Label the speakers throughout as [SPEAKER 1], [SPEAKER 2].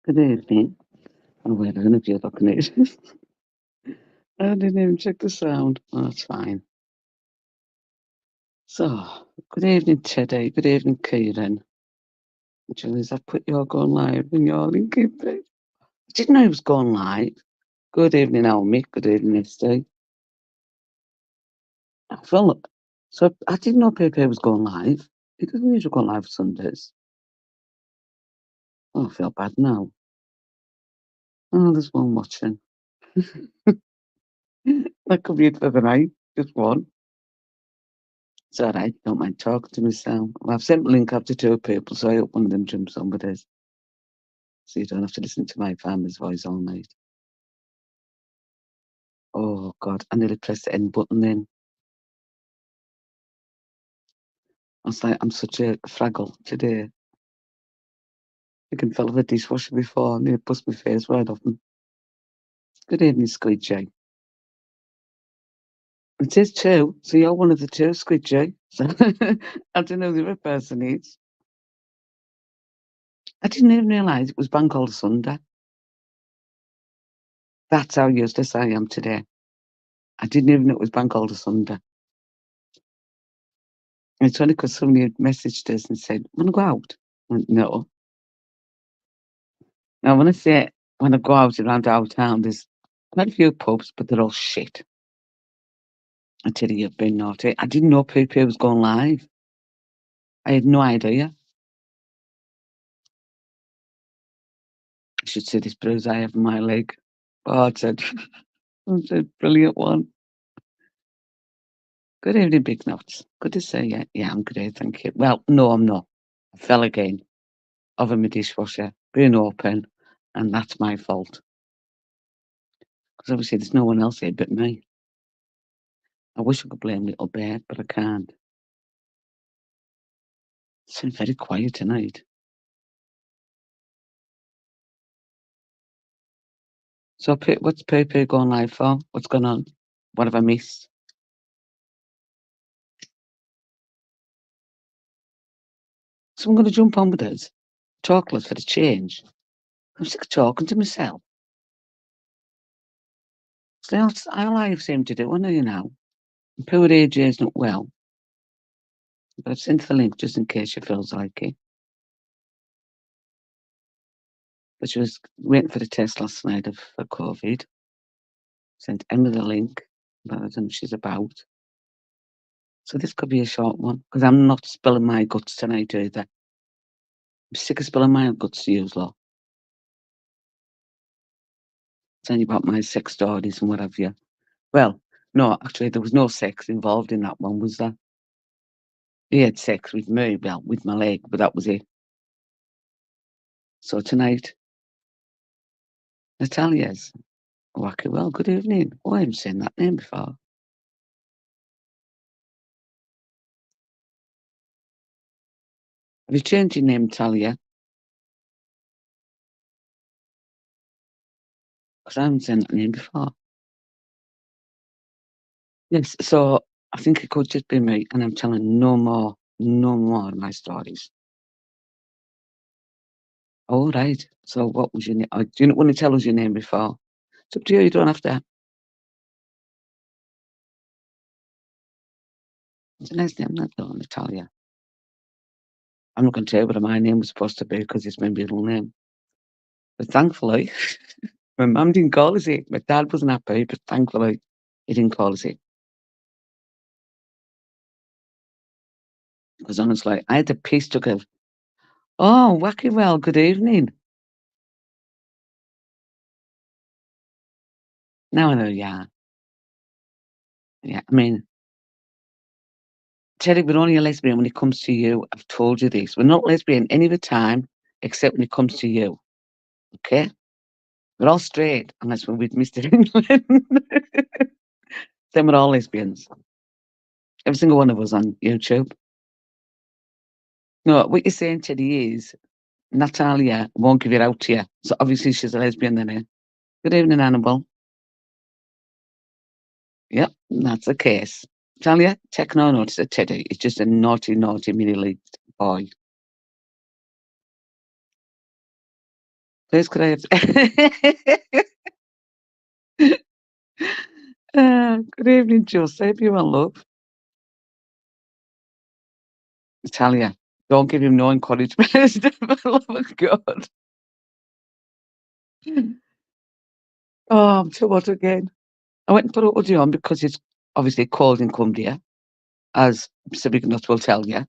[SPEAKER 1] Good evening. Oh, wait, I don't know if you're looking at it. I didn't even check the sound. Oh, that's fine. So, good evening, Teddy. Good evening, Kieran. Julius, I've put your going live in your LinkedIn page. I didn't know it was going live. Good evening, Almi. Good evening, SD. I felt so I didn't know Pepe was going live. It doesn't usually go live Sundays. Oh, I feel bad now. Oh, there's one watching. That could be it for the night. Just one. It's all right. Don't mind talking to myself. Well, I've sent the link up to two people, so I hope one of them jumps on with it. So you don't have to listen to my family's voice all night. Oh, God. I nearly pressed the end button then. I was like, I'm such a fraggle today. I can fell off the dishwasher before. I nearly bust my face wide open. Good evening, Squid J. It says two, so you're one of the two, Squid J. So I don't know who the other person is. I didn't even realise it was Bank Holiday Sunday. That's how useless I am today. I didn't even know it was Bank Holiday Sunday. It's only because somebody had messaged us and said, "Want to go out?" I went, no. Now, when I say when I go out around our town, there's quite a few pubs, but they're all shit. I tell you, you've been naughty. I didn't know PP was going live. I had no idea. I should see this bruise I have on my leg. Oh, it's a brilliant one. Good evening, Big Nuts. Good to see you. Yeah, I'm great, thank you. Well, no, I'm not. I fell again over my dishwasher, being open, and that's my fault. Because obviously there's no one else here but me. I wish I could blame Little Bear, but I can't. It's been very quiet tonight. So, what's Pepe going live for? What's going on? What have I missed? So I'm going to jump on with us. Talkless for the change. I'm sick of talking to myself. So that's all I seem to do, I know you know. Poor AJ's not well. But I've sent the link just in case she feels like it. But she was waiting for the test last night for COVID. Sent Emma the link, but I don't know if she's about. So this could be a short one, because I'm not spilling my guts tonight either. I'm sick of spilling my guts to use lot. Telling you about my sex stories and what have you. Well, no, actually, there was no sex involved in that one, was there? He had sex with me, well, with my leg, but that was it. So tonight, Natalia's. Wacky, well, good evening. Oh, I haven't seen that name before. Have you changed your name, Talia? Because I haven't seen that name before. Yes, so I think it could just be me, and I'm telling no more of my stories. All right. So what was your name? Do you not want to tell us your name before? It's up to you. You don't have to. It's a nice name, that though, Natalia. I'm not going to tell you what my name was supposed to be because it's my middle name. But thankfully, my mum didn't call us it. My dad wasn't happy, but thankfully, he didn't call us it. Because honestly, I had the piece to give. Oh, wacky well, good evening. Now I know, yeah. Yeah, I mean, Teddy, we're only a lesbian when it comes to you. I've told you this. We're not lesbian any of the time, except when it comes to you. Okay? We're all straight, unless we're with Mr. England. Then we're all lesbians. Every single one of us on YouTube. No, what you're saying, Teddy, is Natalia won't give it out to you. So obviously she's a lesbian then, eh? Good evening, Annabelle. Yep, that's the case. Talia, take no notice of Teddy. He's just a naughty, naughty mini-league boy. Please could I have good evening, Joseph. You want love? Natalia, don't give him no encouragement. For love of God. Oh, I'm too hot again. I went and put a hoodie on because it's obviously cold in Cumbria, as Civic Nuts will tell you.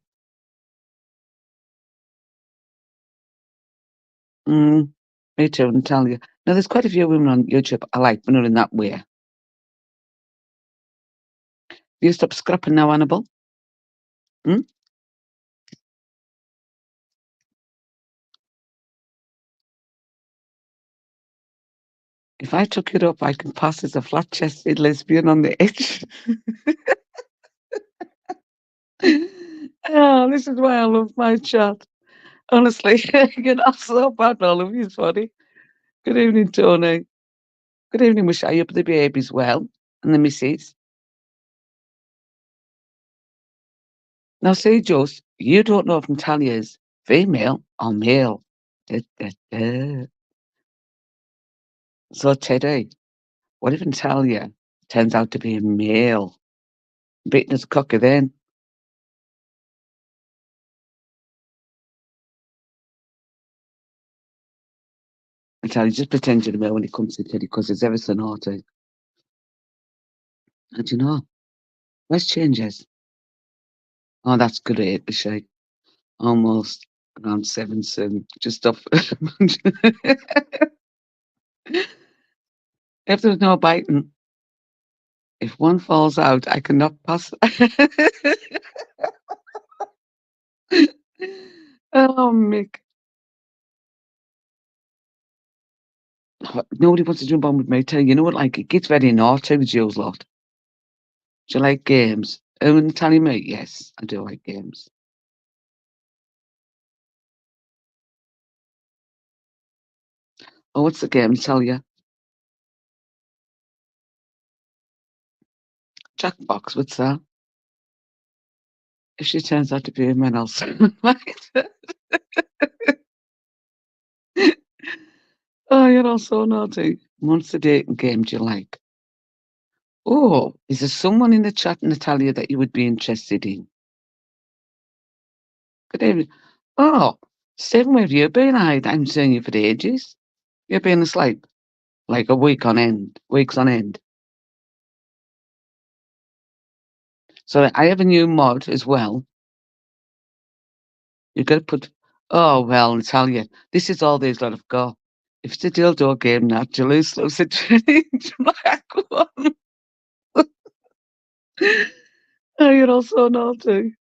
[SPEAKER 1] Me too, Natalia. Now, there's quite a few women on YouTube I like, but not in that way. You stop scrapping now, Annabelle? Hmm? If I took it up, I can pass as a flat-chested lesbian on the edge. Oh, this is why I love my chat. Honestly, I get off so bad, all of you, funny. Good evening, Tony. Good evening, Michelle. I hope the baby's well and the missus. Now, see, Joss, you don't know if Natalia is female or male. Da, da, da. So, Teddy, what if Natalia turns out to be a male? Beating his cocker then. Natalia, just pretend you're a male when it comes to Teddy because it's ever so naughty. And you know, let's changes. Oh, that's great, is she? Almost around 7 soon. Just off. If there's no biting, if one falls out, I cannot pass. Oh, Mick. Nobody wants to jump on with me. Tell you know what, like, it gets very naughty with Joe's lot. Do you like games? Oh, and telling me, yes, I do like games. Oh, what's the game? Tell you. Jackbox, what's that? If she turns out to be a man, I'll Oh, you're all so naughty. What's the dating game do you like? Oh, is there someone in the chat, Natalia, that you would be interested in? Good evening. Oh, Stephen, where have you been? I'm seeing you for ages. You've been asleep like a week on end, weeks on end. So I have a new mod as well. You've got to put, oh, well, Natalia, this is all these lot have got. If it's a dildo game now, Jalous loves a strange black one. Oh, you're all so naughty.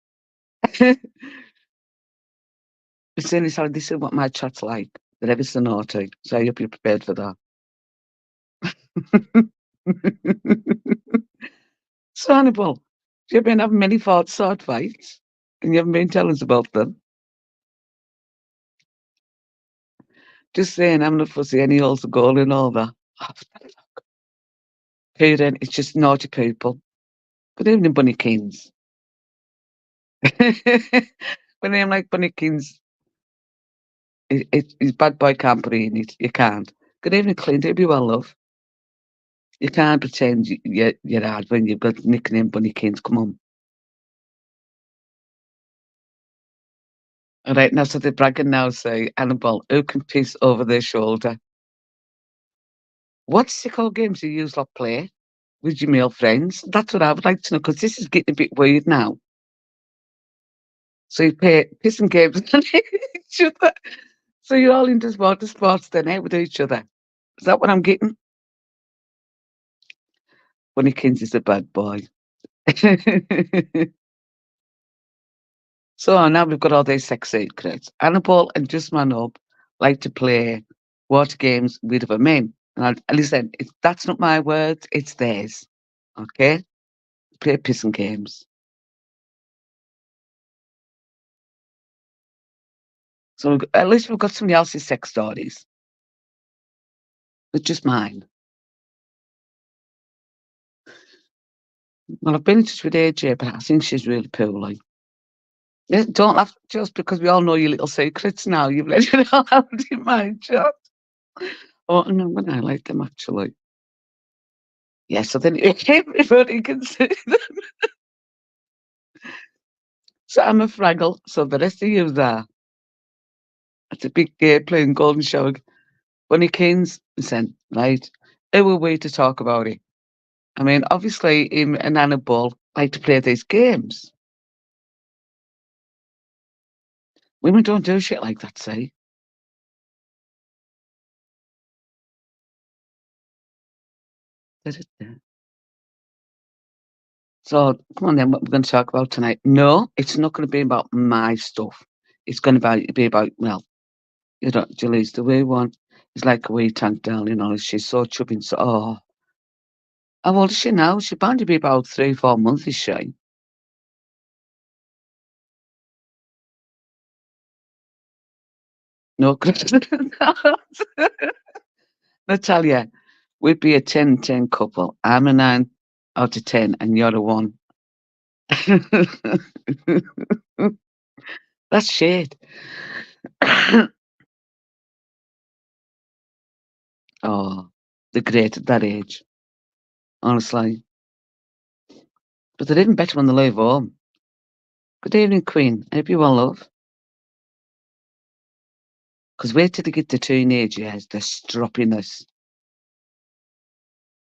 [SPEAKER 1] Saying, sorry, this is what my chat's like. They're ever so naughty. So I hope you're prepared for that. So, Hannibal, you've been having many sword fights and you haven't been telling us about them. Just saying, I'm not fussy, any holes a goal and all that. Oh, Kieran, it's just naughty people. Good evening, Bunnykins. When I'm like Bunnykins, it's bad boy can't put in it. You can't. Good evening, Clint. Hope you well, love. You can't pretend you're hard when you've got nickname Bunnykins. Come on. All right, now, so they're bragging now, say, Annabelle, who can piss over their shoulder? What sicko games do you use lot play with your male friends? That's what I would like to know, because this is getting a bit weird now. So you play pissing games on each other. So you're all into sports then, out with each other. Is that what I'm getting? Bunnykins is a bad boy. So now we've got all these sex secrets. Annabelle and Just Man Up like to play water games with other men. And listen, that's not my words, it's theirs. Okay? Play pissing games. So at least we've got somebody else's sex stories. But just mine. Well, I've been in touch with AJ, but I think she's really poorly. Yeah, don't laugh just because we all know your little secrets now. You've let it all out in my chat. Oh, no, when I like them actually. Yeah, so then everybody can see them. So I'm a Fraggle, so the rest of yous are. It's a big day playing Golden Shower. Bunny Keens, listen, right? Who were we to talk about it? I mean, obviously, him and Annabelle like to play these games. Women don't do shit like that, see? Da-da-da. So, come on then, what we're going to talk about tonight? No, it's not going to be about my stuff. It's going to be about, well, you know, Julie's the wee one. It's like a wee tank darling, honest. She's so chubby and so, oh, how old is she now? She's bound to be about 3, 4 months, is she? No, Natalia, we'd be a 10-10 couple. I'm a 9 out of 10, and you're a 1. That's shit. Oh, they're great at that age, honestly. But they're even better when they leave home. Good evening, Queen. Hope you well, love. Because wait till they get to teenage years, the stroppiness.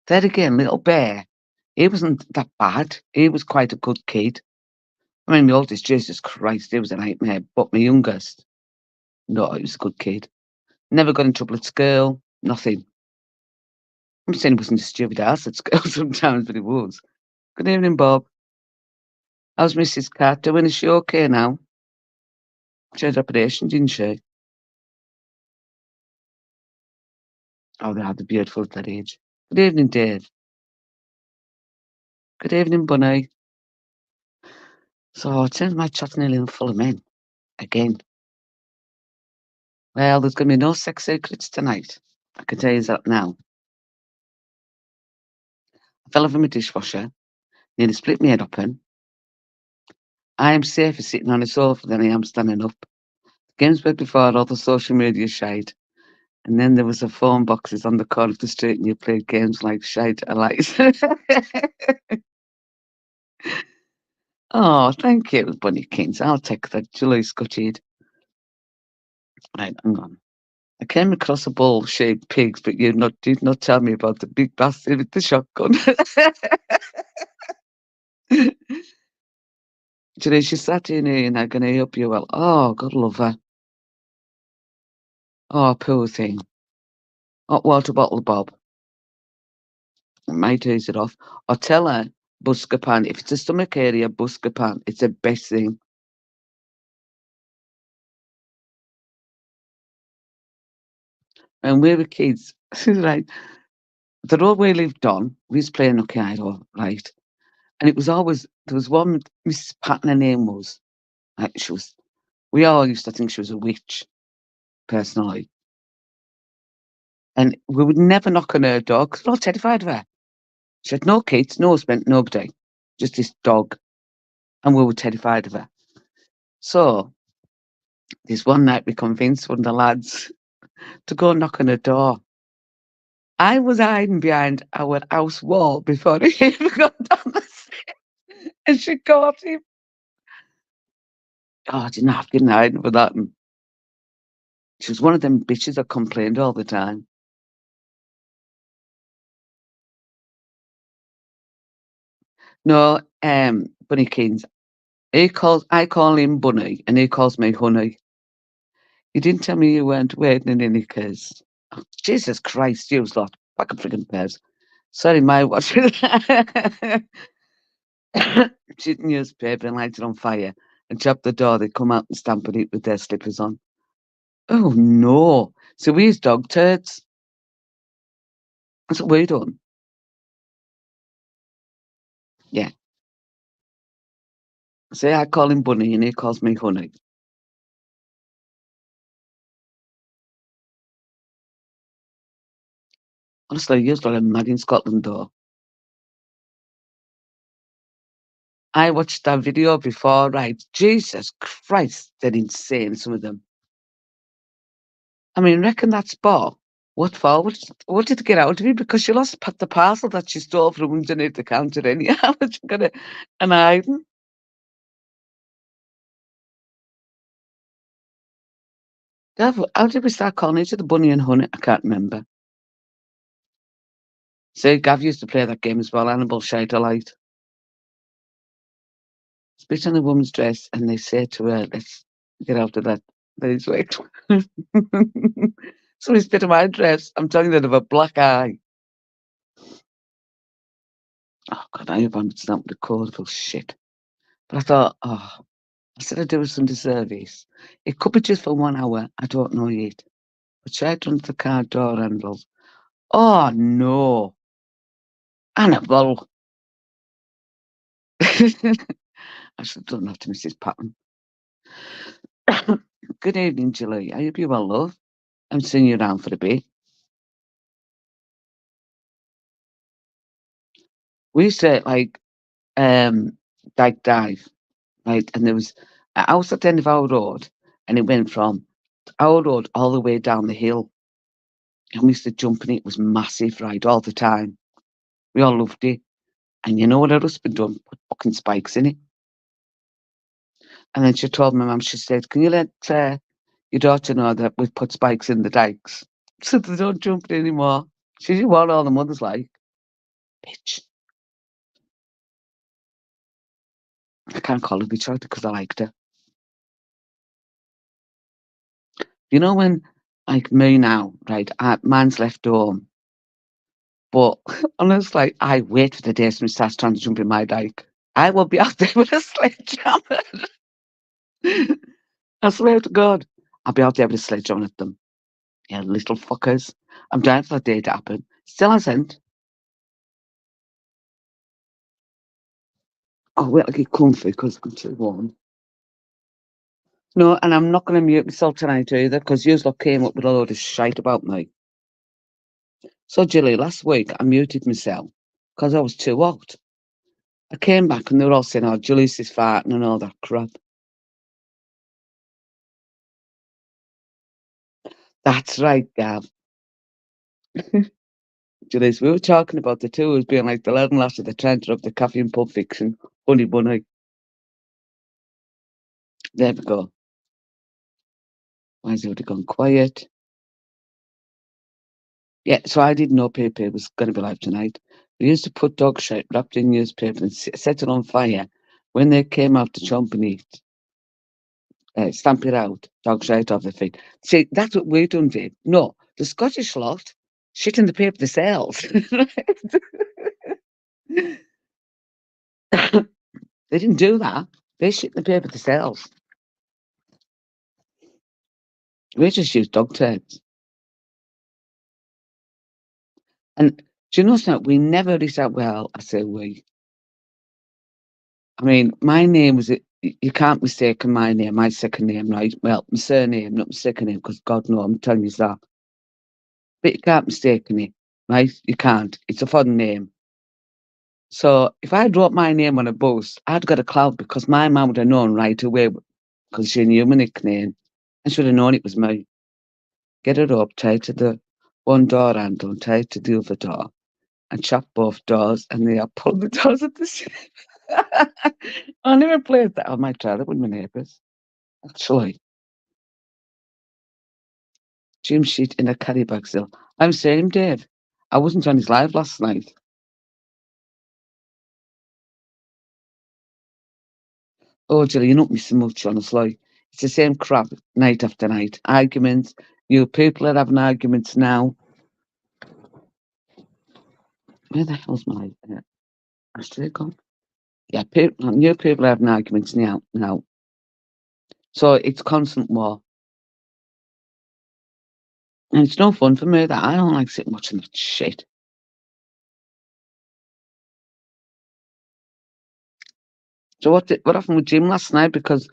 [SPEAKER 1] There again, little Bear, he wasn't that bad. He was quite a good kid. I mean, my oldest, Jesus Christ, he was a nightmare. But my youngest, no, he was a good kid. Never got in trouble at school, nothing. I'm saying he wasn't a stupid ass at school sometimes, but he was. Good evening, Bob. How's Mrs. Cat doing? Is she okay now? She had an operation, didn't she? Oh, they are beautiful at that age. Good evening, Dave. Good evening, Bunny. So it turns my chat nearly full of men again. Well, there's going to be no sex secrets tonight. I can tell you that now. I fell over my dishwasher, nearly split my head open. I am safer sitting on a sofa than I am standing up. Games were before all the social media shite. And then there was a phone boxes on the corner of the street and you played games like shite alike. Oh, thank you, Bunny Kings. I'll take that. Julie Scutcheed. Right, hang on. I came across a ball-shaped pigs, but did not tell me about the big bastard with the shotgun. Julie, she sat in here and I'm going to help you well. Oh, God love her. Oh, poor thing. Hot water bottle, Bob. I might ease it off. Or tell her, Buscapan. If it's a stomach area, Buscapan. It's the best thing. And we were kids, right? The road we lived on, we used to play Nucky Idol, right? And it was always, there was one Miss Patton, her name was, like, we all used to think she was a witch, personally. And we would never knock on her door because we were all terrified of her. She had no kids, no husband, nobody, just this dog. And we were terrified of her. So, this one night we convinced one of the lads to go knock on her door. I was hiding behind our house wall before he even got down the stairs. And she caught him. Oh, I didn't have to hide for that. And she was one of them bitches that complained all the time. No, Bunny Keens. I call him Bunny, and he calls me Honey. You didn't tell me you weren't wearing any knickers. Oh, Jesus Christ, you lot. Fucking friggin' pairs. Sorry, my watch. Shooting newspaper and light it on fire and chop the door. They come out and stamp on it with their slippers on. Oh no. So we use dog turds. That's what we done. Yeah. Say I call him Bunny and he calls me Honey. Honestly, you're like mad in Scotland though. I watched that video before, right? Jesus Christ, they're insane, some of them. I mean, reckon that's Bob. What for? What did they get out of you? Because she lost the parcel that she stole from underneath the counter anyhow. She got an hiding. Gav, how did we start calling each other Bunny and Honey? I can't remember. See, Gav used to play that game as well, Annabelle Shade Light. Spit on a woman's dress and they say to her, let's get out of that. Please wait. Somebody spit on my dress. I'm telling you, they have a black eye. Oh, God, I hope I'm not the code for shit. But I thought, oh, I said I'd do some disservice. It could be just for 1 hour. I don't know yet. But she had done the car door handles. Oh, no. Annabelle. I should have done that to Mrs. Patton. Good evening, Julie. I hope you're well, love. I'm seeing you around for a bit. We used to Dyke Dive, right? And there was a house at the end of our road, and it went from our road all the way down the hill. And we used to jump in it. It was massive, right, all the time. We all loved it. And you know what her husband done? Put fucking spikes in it. And then she told my mum, she said, can you let your daughter know that we've put spikes in the dikes so they don't jump in anymore? She did what all the mothers like. Bitch. I can't call her bitch out because I liked her. You know when, like me now, right, man's left home, but honestly, I wait for the day somebody starts trying to jump in my dike. I will be out there with a sledgehammer. I swear to God, I'll be out there with a sledgehammer at them. Yeah, little fuckers. I'm dying for that day to happen. Still hasn't. Oh, wait, I get comfy because I'm too warm. No, and I'm not going to mute myself tonight either because you lot came up with a load of shite about me. So, Jilly, last week I muted myself because I was too hot. I came back and they were all saying, oh, Julius is farting and all that crap. That's right, Gav. Julius, we were talking about the two as being like the lad and lass at the centre of the Coffee and Pub Fiction, Honey Bunny. There we go. Why has everybody gone quiet? Yeah, so I didn't know Pepe was going to be live tonight. We used to put dog shit wrapped in newspaper and set it on fire. When they came out to chomp and eat, stamp it out, dog shit off their feet. See, that's what we done, did. No, the Scottish lot shit in the paper themselves. They didn't do that. They shit in the paper themselves. We just used dog turds. And do you know something? We never reached out. Well, I say we. I mean, my name was it. You can't mistake my name, my second name, right? Well, my surname, not my second name, because God no, I'm telling you that. But you can't mistake me, right? You can't. It's a foreign name. So if I wrote my name on a bus, I'd got a cloud because my mum would have known right away because she knew my nickname and she would have known it was me. Get it up, tie it to the one door handle, tie it to the other door, and chop both doors, and they are pull the doors at the same. I never played that on my trailer with my neighbours. Actually, Jim shit in a carry bag still. I'm saying, Dave, I wasn't on his live last night. Oh, Jill, you're not missing much, honestly. It's the same crap night after night. Arguments. You people are having arguments now. Where the hell's my ashtray gone? Yeah, new people are having arguments now. So it's constant war. And it's no fun for me that I don't like sitting watching that shit. So what happened with Jim last night? Because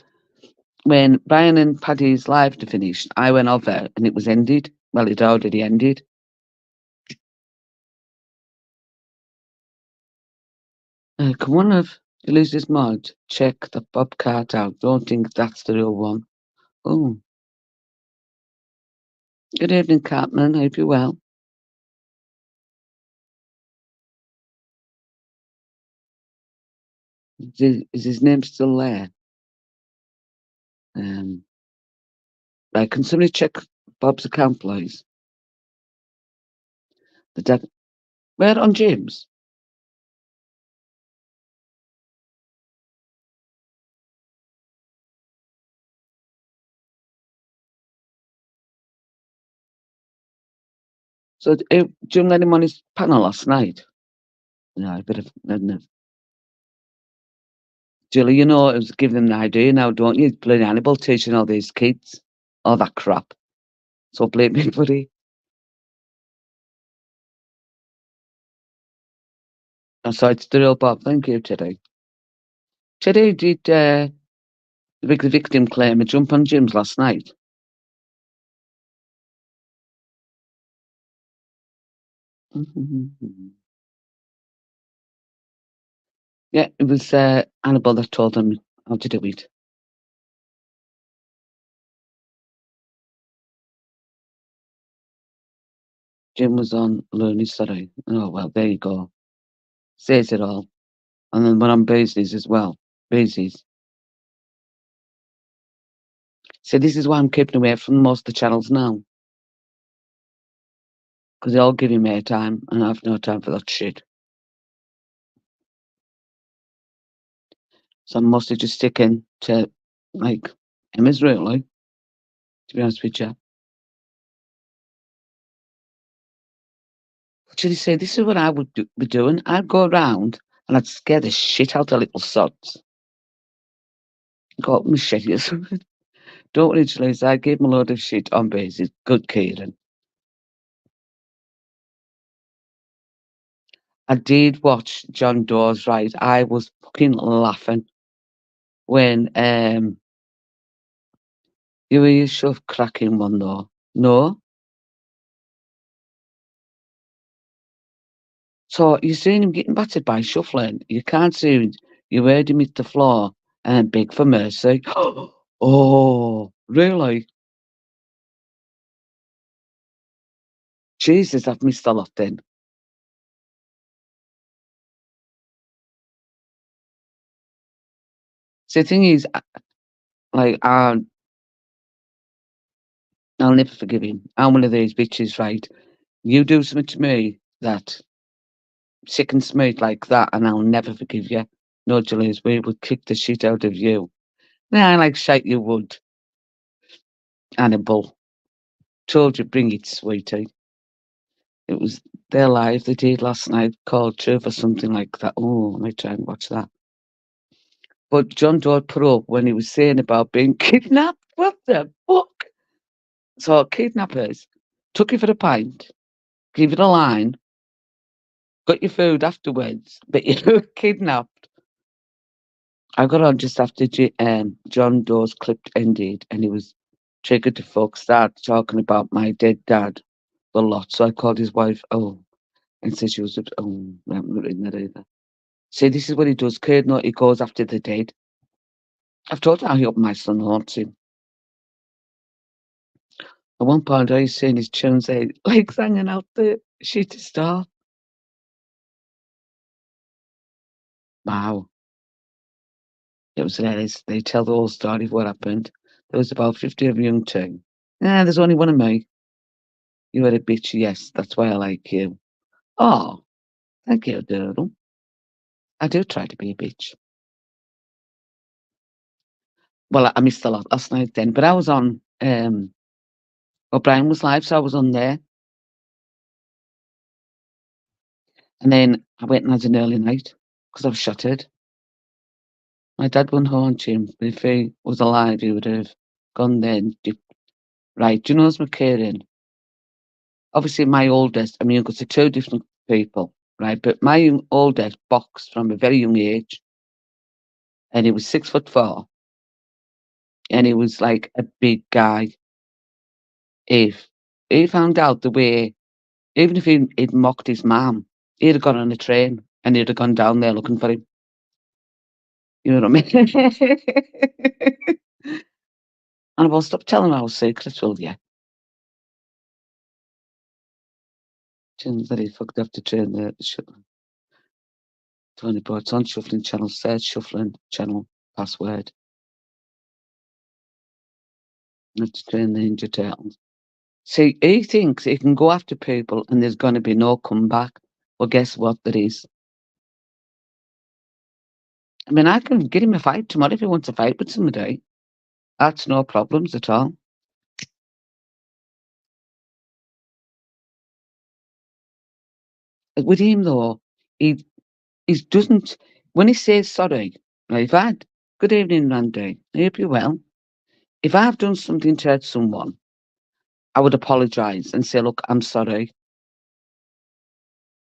[SPEAKER 1] when Brian and Paddy's live finished, I went over and it was ended. Well, it already ended. Can one of Ulysses mod check the Bobcat out? Don't think that's the real one. Oh, Good evening, Catman. Hope you're well. Is his name still there? Um, right, can somebody check Bob's account, please? The dad. Where on James? So, do you let him on his panel last night? No, I better. No. Julie, you know, it was giving them an idea now, don't you? Bloody Hannibal teaching all these kids all that crap. So blame me, buddy. I'm sorry, it's the real Bob. Thank you, Teddy. Teddy, did the victim claim a jump on Jim's last night? Yeah, it was Hannibal that told him how to do it. Jim was on Looney, sorry. Oh, well, there you go. Says it all. And then we're on Beasley's as well. Beasley's. So this is why I'm keeping away from most of the channels now. Because they all give him airtime, and I have no time for that shit. So I'm mostly just sticking to, like, Emma's really, to be honest with you. What should he say? This is what I would be doing. I'd go around and I'd scare the shit out of little sods. Got machete or something. Don't worry, Chalice, I gave him a load of shit on basis. Good Kieran. I did watch John Doe's, right? I was fucking laughing when you were your shove cracking one though. No? So you're seeing him getting battered by shuffling. You can't see him. You heard him hit the floor and beg for mercy. Oh, really? Jesus, I've missed a lot then. So the thing is, like, I'll never forgive him. I'm one of these bitches, right? You do something to me that sickens me like that, and I'll never forgive you. No, Julius, we would kick the shit out of you. Yeah, I like shite you would. Hannibal. Told you, bring it, sweetie. It was their live they did last night called Truth or something like that. Oh, let me try and watch that. But John Doe put up when he was saying about being kidnapped. What the fuck? So kidnappers took you for a pint, give you a line, got your food afterwards, but you were kidnapped. I got on just after John Doe's clip ended, and he was triggered to fuck start talking about my dead dad a lot. So I called his wife, and said she was, I haven't written that either. See, this is what he does. Kid, no, he goes after the dead. I've told you how he up my son haunts him. At one point, I was seeing his chun's legs hanging out the shitty star. Wow. It was hilarious. They tell the whole story of what happened. There was about 50 of them young too. There's only one of me. You were a bitch, yes. That's why I like you. Oh, thank you, Doodle. I do try to be a bitch. Well, I missed a lot last night then, but I was on, O'Brien was live, so I was on there. And then I went and had an early night because I was shattered. My dad wouldn't haunt him, but if he was alive, he would have gone there and right. Do you know who's McCarran? Obviously, my oldest, I mean, because they're two different people, right? But my oldest boxed from a very young age, and he was 6'4", and he was like a big guy. If he found out the way, even if he'd mocked his mum, he'd have gone on a train and he'd have gone down there looking for him. You know what I mean? And I will stop telling our secrets, will you? Tunes that he fucked up to train the Tony Boyd's on shuffling channel, said shuffling channel password. Not to train the Ninja Turtles. See, he thinks he can go after people and there's going to be no comeback. Well, guess what? There is. I mean, I can get him a fight tomorrow if he wants a fight with somebody. That's no problems at all. With him though, he doesn't. When he says sorry, right, if I good evening, Randy. I hope you're well. If I've done something to hurt someone, I would apologise and say, look, I'm sorry.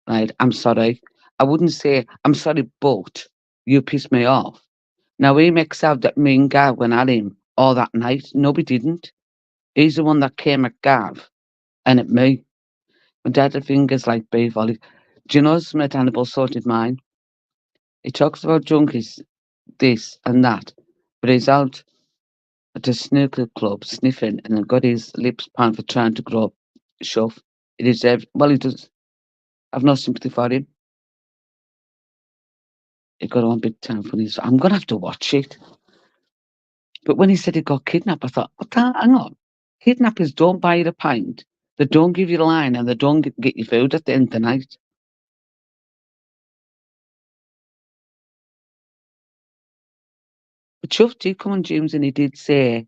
[SPEAKER 1] Right, I'm sorry. I wouldn't say I'm sorry, but you pissed me off. Now he makes out that me and Gav went at him all that night. No, we didn't. He's the one that came at Gav and at me. My dad had fingers like beef olive. Do you know Smith Hannibal sorted mine? He talks about junkies, this and that, but he's out at a snooker club sniffing and then got his lips pound for trying to grow up shove. It is well, he does. I've no sympathy for him. He got on big time funny. So I'm gonna have to watch it. But when he said he got kidnapped, I thought, what the hang on. Kidnappers don't buy you a pint, they don't give you the line, and they don't get you food at the end of the night. But Chuff did come on James and he did say,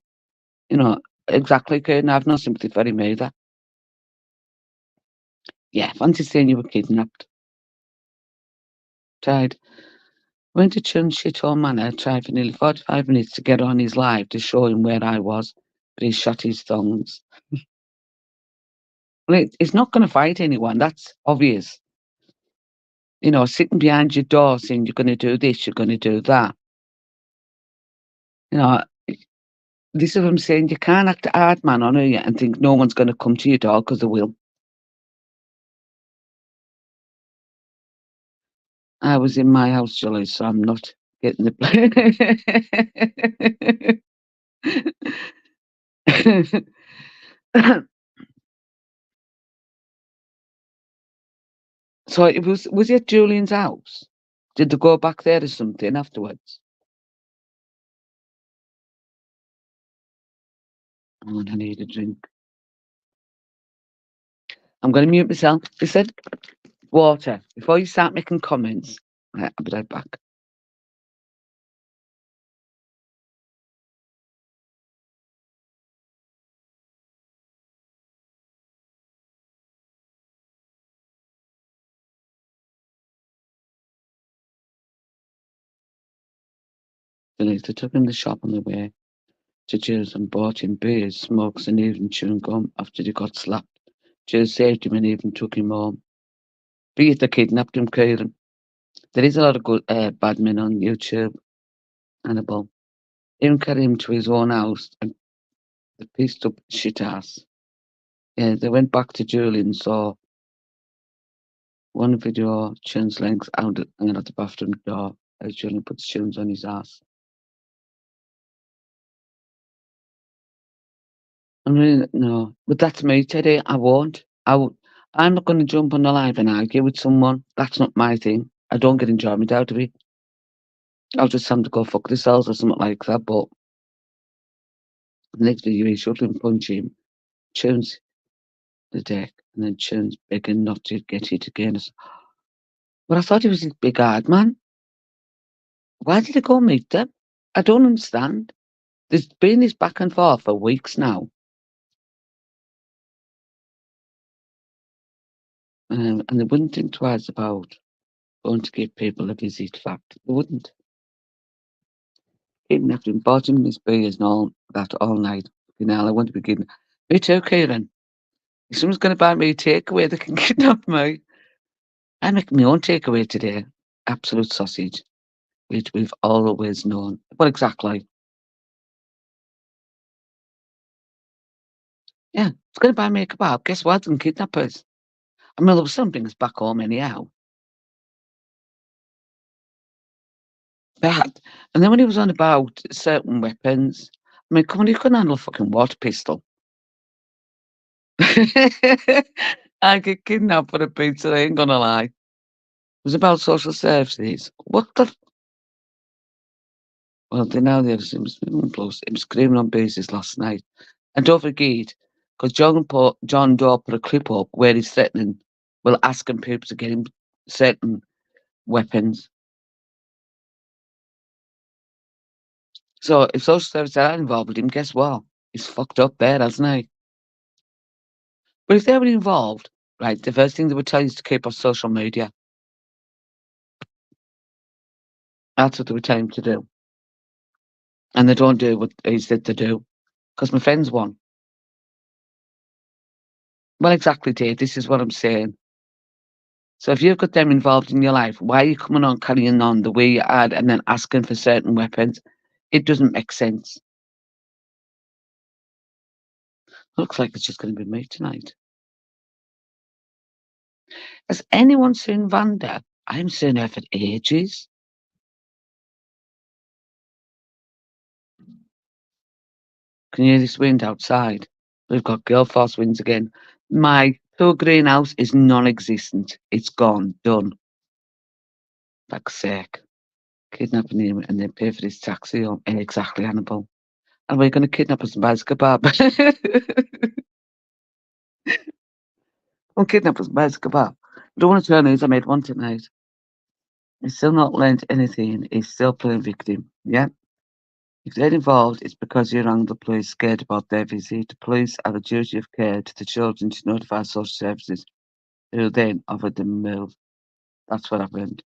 [SPEAKER 1] you know, exactly, Karen, I've no sympathy for him either. Yeah, fancy saying you were kidnapped. Tried. Went to Chun's shithole manor, tried for nearly 45 minutes to get on his live to show him where I was, but he shot his thongs. Well, he's not going to fight anyone, that's obvious. You know, sitting behind your door saying you're going to do this, you're going to do that. You know, this is what I'm saying. You can't act a hard man on you and think no one's going to come to your door because they will. I was in my house, Julie, so I'm not getting the So it was it Julian's house? Did they go back there or something afterwards? Oh, I need a drink. I'm going to mute myself. He said, water. Before you start making comments, right, I'll be right back. They took him to the shop on the way to Jill's and bought him beers, smokes, and even chewing gum after he got slapped. Jill saved him and even took him home. Be it they kidnapped him, Kieran. There is a lot of good bad men on YouTube, Hannibal. Even carried him to his own house and the pissed up shit ass. Yeah, they went back to Julian, saw one video, Chun's legs out hanging at the bathroom door as Julian puts Chuns on his ass. I mean, no, but that's me, Teddy. I won't. I'm not going to jump on the live and argue with someone. That's not my thing. I don't get enjoyment out of it. I'll just have to go fuck themselves or something like that. But the next video, he shut and punch him, Chuns the deck, and then Chuns begging not to get hit again. But I thought he was a big hard man. Why did he go meet them? I don't understand. There's been this back and forth for weeks now. And they wouldn't think twice about going to give people a visit. Fact, they wouldn't. Kidnapped him, bought him his beers and all that all night. You know, I want to be kidnapped. Me too, Kieran. If someone's going to buy me a takeaway, they can kidnap me. I make my own takeaway today. Absolute sausage, which we've always known. Well, exactly. Yeah, it's going to buy me a kebab. Guess what? They can kidnap us. I mean, there was some things back home anyhow. Bad. And then when he was on about certain weapons, I mean, come on, you couldn't handle a fucking water pistol. I I get kidnapped for a pizza, I ain't gonna lie. It was about social services. What the well, they now there's it was close. It was screaming on bases last night. And don't forget, because John Doe put a clip up where he's threatening, well, asking people to get him certain weapons. So if social services are involved with him, guess what? He's fucked up there, hasn't he? But if they were involved, right, the first thing they would tell you is to keep off social media. That's what they would tell him to do. And they don't do what he said to do. Because my friend's one. Well, exactly, Dave. This is what I'm saying. So if you've got them involved in your life, why are you coming on carrying on the way you are and then asking for certain weapons? It doesn't make sense. Looks like it's just going to be me tonight. Has anyone seen Vanda? I haven't seen her for ages. Can you hear this wind outside? We've got girl force winds again. My poor greenhouse is non-existent. It's gone. Done. Fuck's sake. Kidnapping him and then pay for his taxi home. Exactly, Hannibal. And we're going to kidnap us and buy us kebab. Well, kidnap us and buy us kebab. I don't want to turn news. I made one tonight. He's still not learned anything. He's still playing victim. Yeah. If they're involved, it's because you rang the police scared about their visit. The police have a duty of care to the children to notify social services, who then offered them a move. That's what happened.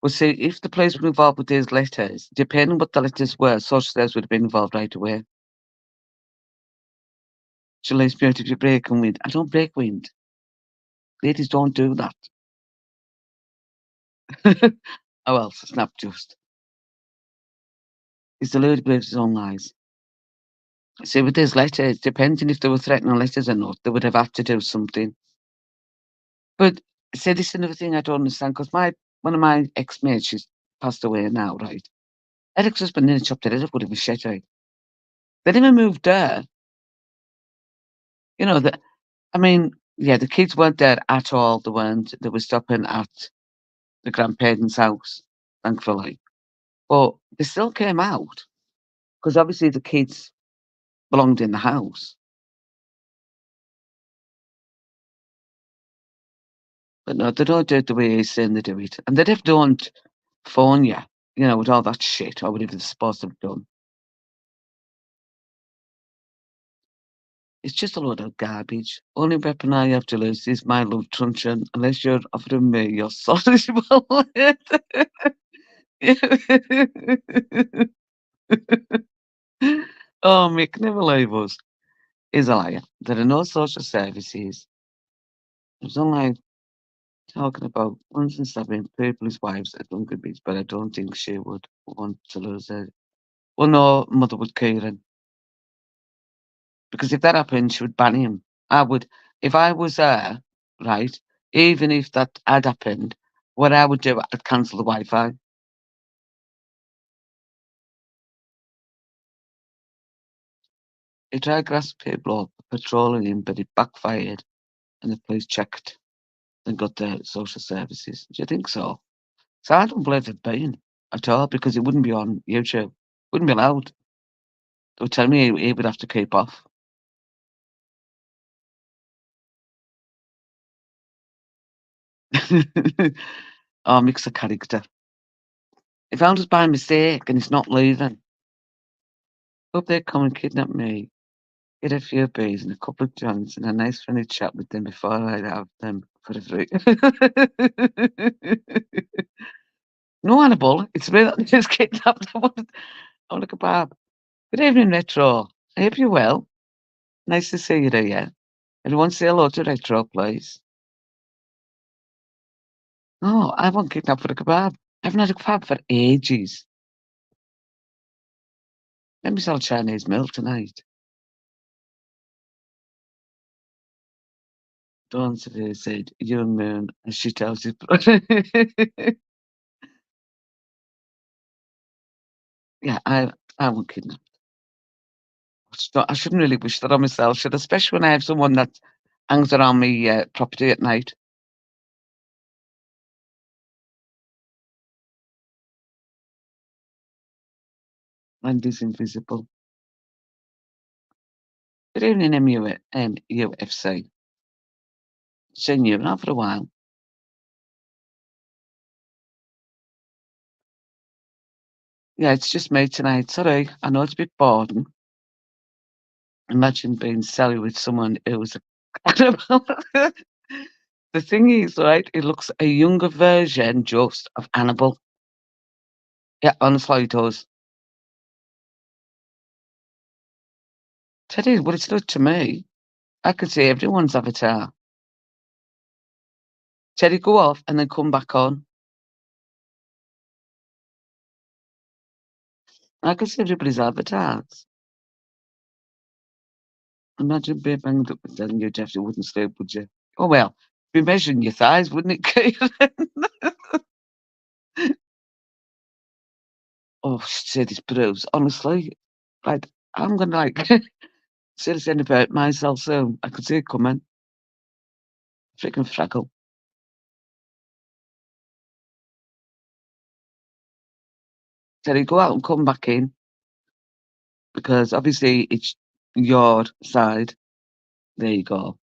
[SPEAKER 1] Well, see, if the police were involved with these letters, depending what the letters were, social services would have been involved right away. Shalane's beauty, if you break wind. I don't break wind. Ladies don't do that. Oh well, snap just. He's the Lord who believes his own lies. See, with these letters, depending if they were threatening letters or not, they would have had to do something. But see, this is another thing I don't understand because one of my ex-mates, she's passed away now, right? Her ex-husband nearly chopped her head up with a machete. They never moved there. You know, I mean, yeah, the kids weren't there at all. They weren't. They were stopping at the grandparents' house, thankfully. But they still came out because obviously the kids belonged in the house. But no, they don't do it the way he's saying they do it. And they just don't phone you, with all that shit or whatever they're supposed to have done. It's just a load of garbage. Only weapon I have to lose is my love truncheon, unless you're offering me your sausage wallet. Oh, Mick, never leave us. Is a liar. There are no social services. It's only talking about once and stabbing people's wives at Duncan Beach, but I don't think she would want to lose her. Well, no, mother would Kieran. Because if that happened, she would ban him. I would, if I was there, right, even if that had happened, what I would do, I'd cancel the Wi-Fi. He tried grasp people up, patrolling him, but it backfired and the police checked and got the social services. Do you think so? So I don't believe it being at all because it wouldn't be on YouTube. Wouldn't be allowed. They would tell me he would have to keep off. Oh, mix a character. He found us by mistake and he's not leaving. Hope they come and kidnap me. Get a few beers and a couple of joints and a nice friendly chat with them before I have them for a free. No, Hannibal, it's me that just kidnapped. I want a kebab. Good evening, Retro. I hope you're well. Nice to see you here. Anyone say hello to Retro, please? Oh, I want kidnapped for a kebab. I haven't had a kebab for ages. Let me sell Chinese milk tonight. Dawn today said, young man, and she tells his brother. Yeah, I want kidnapped. I shouldn't really wish that on myself, should I? Especially when I have someone that Hangs around me property at night. And is invisible. Good evening, UFC. Seen you now for a while. Yeah, it's just me tonight. Sorry, I know it's a bit boring. Imagine being silly with someone who was a cannibal. The thing is, right, it looks a younger version just of Annabelle. Yeah, honestly, it does. Teddy, but it's not to me. I can see everyone's avatar. Teddy, go off and then come back on. I can see everybody's avatars. Imagine being banged up with telling you definitely wouldn't sleep, would you? Oh well, be measuring your thighs, wouldn't it, Kate? Oh, shit, this bruise. Honestly, like, I'm gonna like say the same about myself soon. I could see it coming. Freaking fraggle. Teddy, go out and come back in because obviously it's your side. There you go.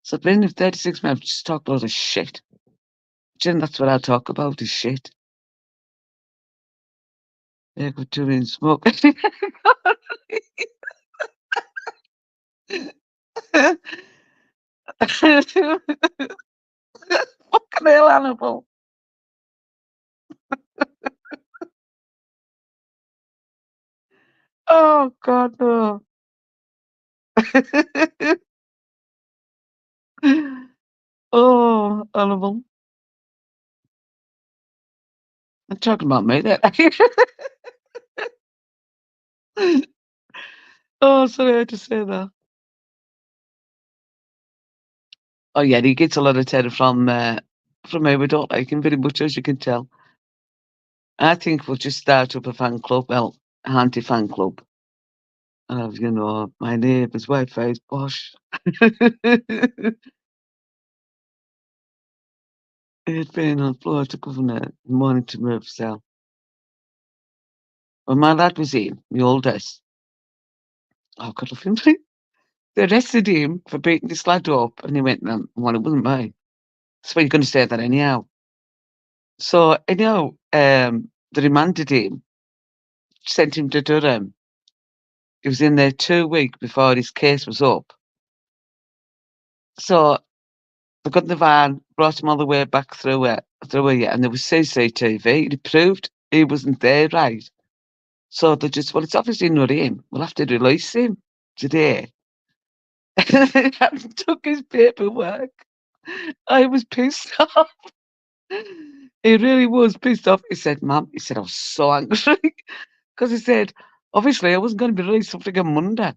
[SPEAKER 1] So at the end of 36 minutes, just talk a lot of shit. Jen, that's what I talk about is shit. Yeah, good doing smoke. Fucking hell, Annabelle. Oh, God, no. Oh, Annabelle. I'm talking about me there. Oh, sorry, I had to say that. Oh, yeah, he gets a lot of terror from me. We don't like him very much, as you can tell. I think we'll just start up a fan club, well, anti-fan club of, my neighbour's white-faced bosh. He'd been on floor to governor, morning to move cell. When my lad was in, my oldest, oh, God, love him. They arrested him for beating this lad up, and he went, well, it wasn't me. So you're going to say that anyhow. So anyhow, they remanded him, sent him to Durham. He was in there 2 weeks before his case was up. So they got in the van, brought him all the way back through it, and there was CCTV. It proved he wasn't there, right? So they just, well, it's obviously not him. We'll have to release him today. They haven't took his paperwork. I was pissed off. He really was pissed off. He said, Mum, he said, I was so angry. Because he said, obviously, I wasn't going to be released on friggin' Monday.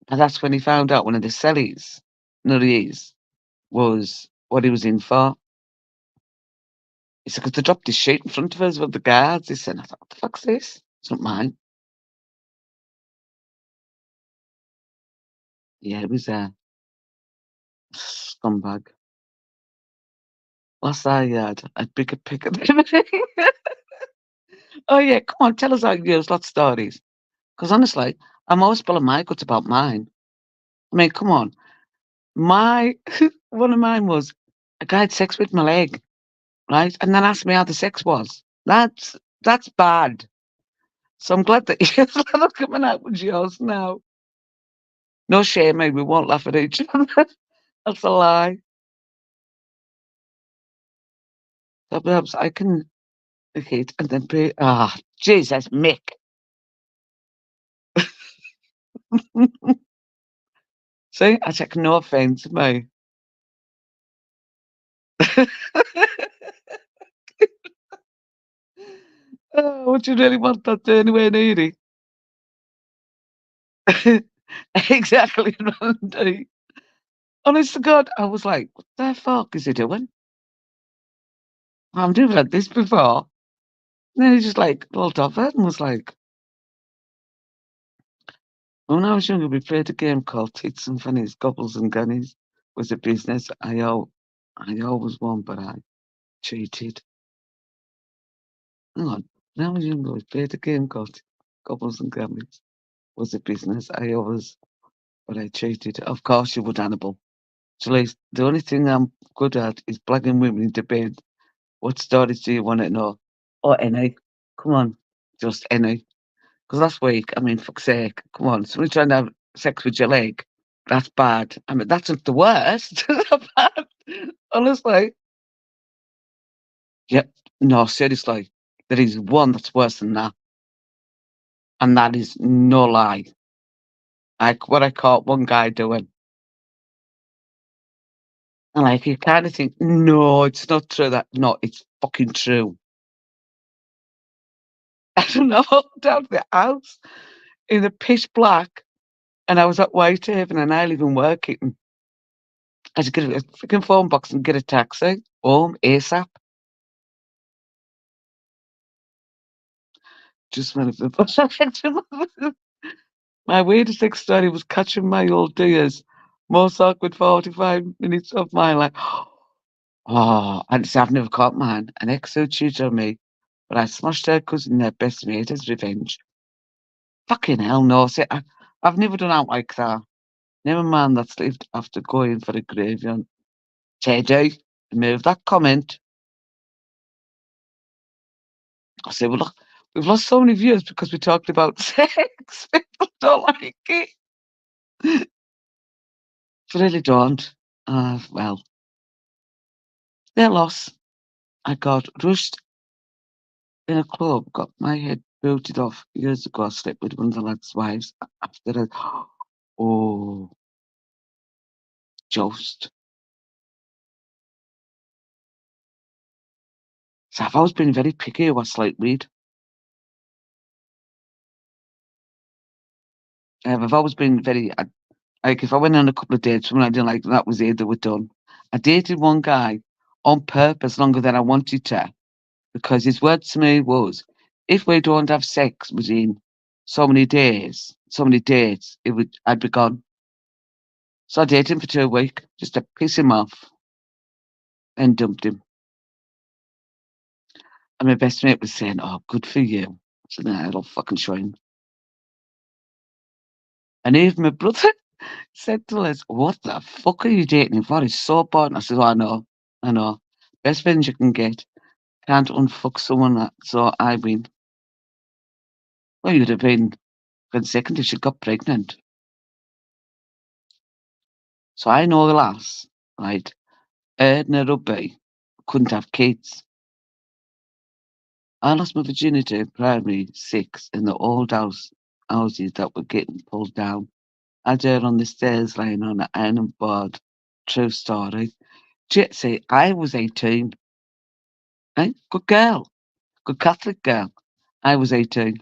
[SPEAKER 1] And that's when he found out one of the cellies, Nuri's, was what he was in for. He said, because they dropped his sheet in front of us with the guards. He said, I thought, what the fuck's this? It's not mine. Yeah, it was a scumbag. Last I had a bigger pick of everything. Oh, yeah, come on, tell us our years, lot of stories. Because honestly, I'm always spilling my guts about mine. I mean, come on. My one of mine was a guy had sex with my leg, right? And then asked me how the sex was. That's bad. So I'm glad that you're not coming out with yours now. No shame, mate. We won't laugh at each other. That's a lie. So perhaps I can hit and then pay. Ah, Jesus, Mick. See, I take no offence, mate. Oh, would you really want that anywhere near it? Exactly, Randy. Honest to God, I was like, what the fuck is he doing? I've never had this before. And then he just like rolled off it and was like, When I was younger, we played a game called Tits and Fannies, Gobbles and Gunnies. Was a business. I always won, but I cheated. Hang on. When I was younger, we played a game called Gobbles and Gunnies. Was a business. I always, but I cheated. Of course you would, Hannibal. So, like, the only thing I'm good at is blagging women into bed. What stories do you want to know? Or any. Come on. Just any. Because last week, I mean, fuck's sake, come on, somebody trying to have sex with your leg, that's bad. I mean, that's not the worst. Bad. Honestly. Yep. No, seriously. There is one that's worse than that. And that is no lie. Like what I caught one guy doing. And like you kind of think, no, it's not true that no, it's fucking true. I don't know, down the house in the pitch black. And I was at Whitehaven and I live in Workington. I had to get a freaking phone box and get a taxi home ASAP. Just one of the my weirdest sex story was catching my old dears. Most awkward 45 minutes of my life. Oh, and see, I've never caught mine. An ex who cheated on me, but I smashed her cousin, their best mate, as revenge. Fucking hell, no. See, I've never done out like that. Never mind that's lived after going for a graveyard. Teddy, remove that comment. I say, well, look, we've lost so many views because we talked about sex. People don't like it. They really don't. Well, their loss. I got rushed in a club, got my head booted off years ago. I slept with one of the lads' wives after a oh joust. So I've always been very picky with slight weed. I've always been very like if I went on a couple of dates, someone I didn't like, that was it. They were done. I dated one guy on purpose longer than I wanted to because his word to me was, if we don't have sex within so many days, so many dates, I'd be gone. So I dated him for 2 weeks just to piss him off and dumped him. And my best mate was saying, "Oh, good for you." I said, "Nah, I'll fucking show him." And even my brother said to us, "What the fuck are you dating him for? He's so bored." And I said, "Oh, I know. Best friends you can get. Can't unfuck someone that, so I win." Well, you'd have been second if she got pregnant. So I know the lass, right? Her and her hubby couldn't have kids. I lost my virginity in primary six in the old houses that were getting pulled down. I had her on the stairs lying on an iron board. True story. See, I was 18. Eh? Good girl. Good Catholic girl. I was 18.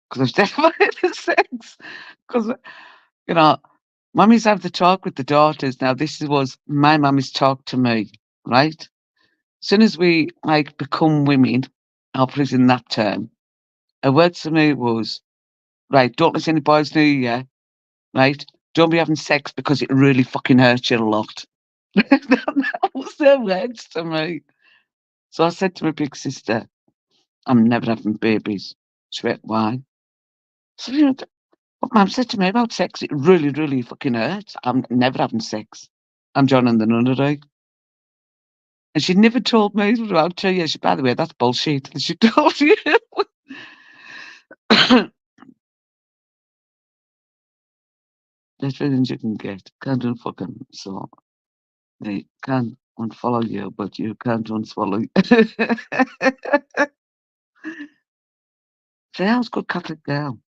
[SPEAKER 1] Because I was definitely the sex. Because, you know, mummies have the talk with the daughters. Now, was my mummy's talk to me, right? As soon as we, like, become women, I'll put it in that term, her word to me was, right, don't let any boys near you, right? Don't be having sex because it really fucking hurts you a lot. That was their words to me. So I said to my big sister, I'm never having babies. She went, why? So, you know, what Mum said to me about sex, it really, really fucking hurts. I'm never having sex. I'm joining the nunnery. And she never told me about 2 years. By the way, that's bullshit. She told you. There's things you can get. Can't unfuck 'em. So they can unfollow you, but you can't unswallow. Say, I was a good Catholic girl.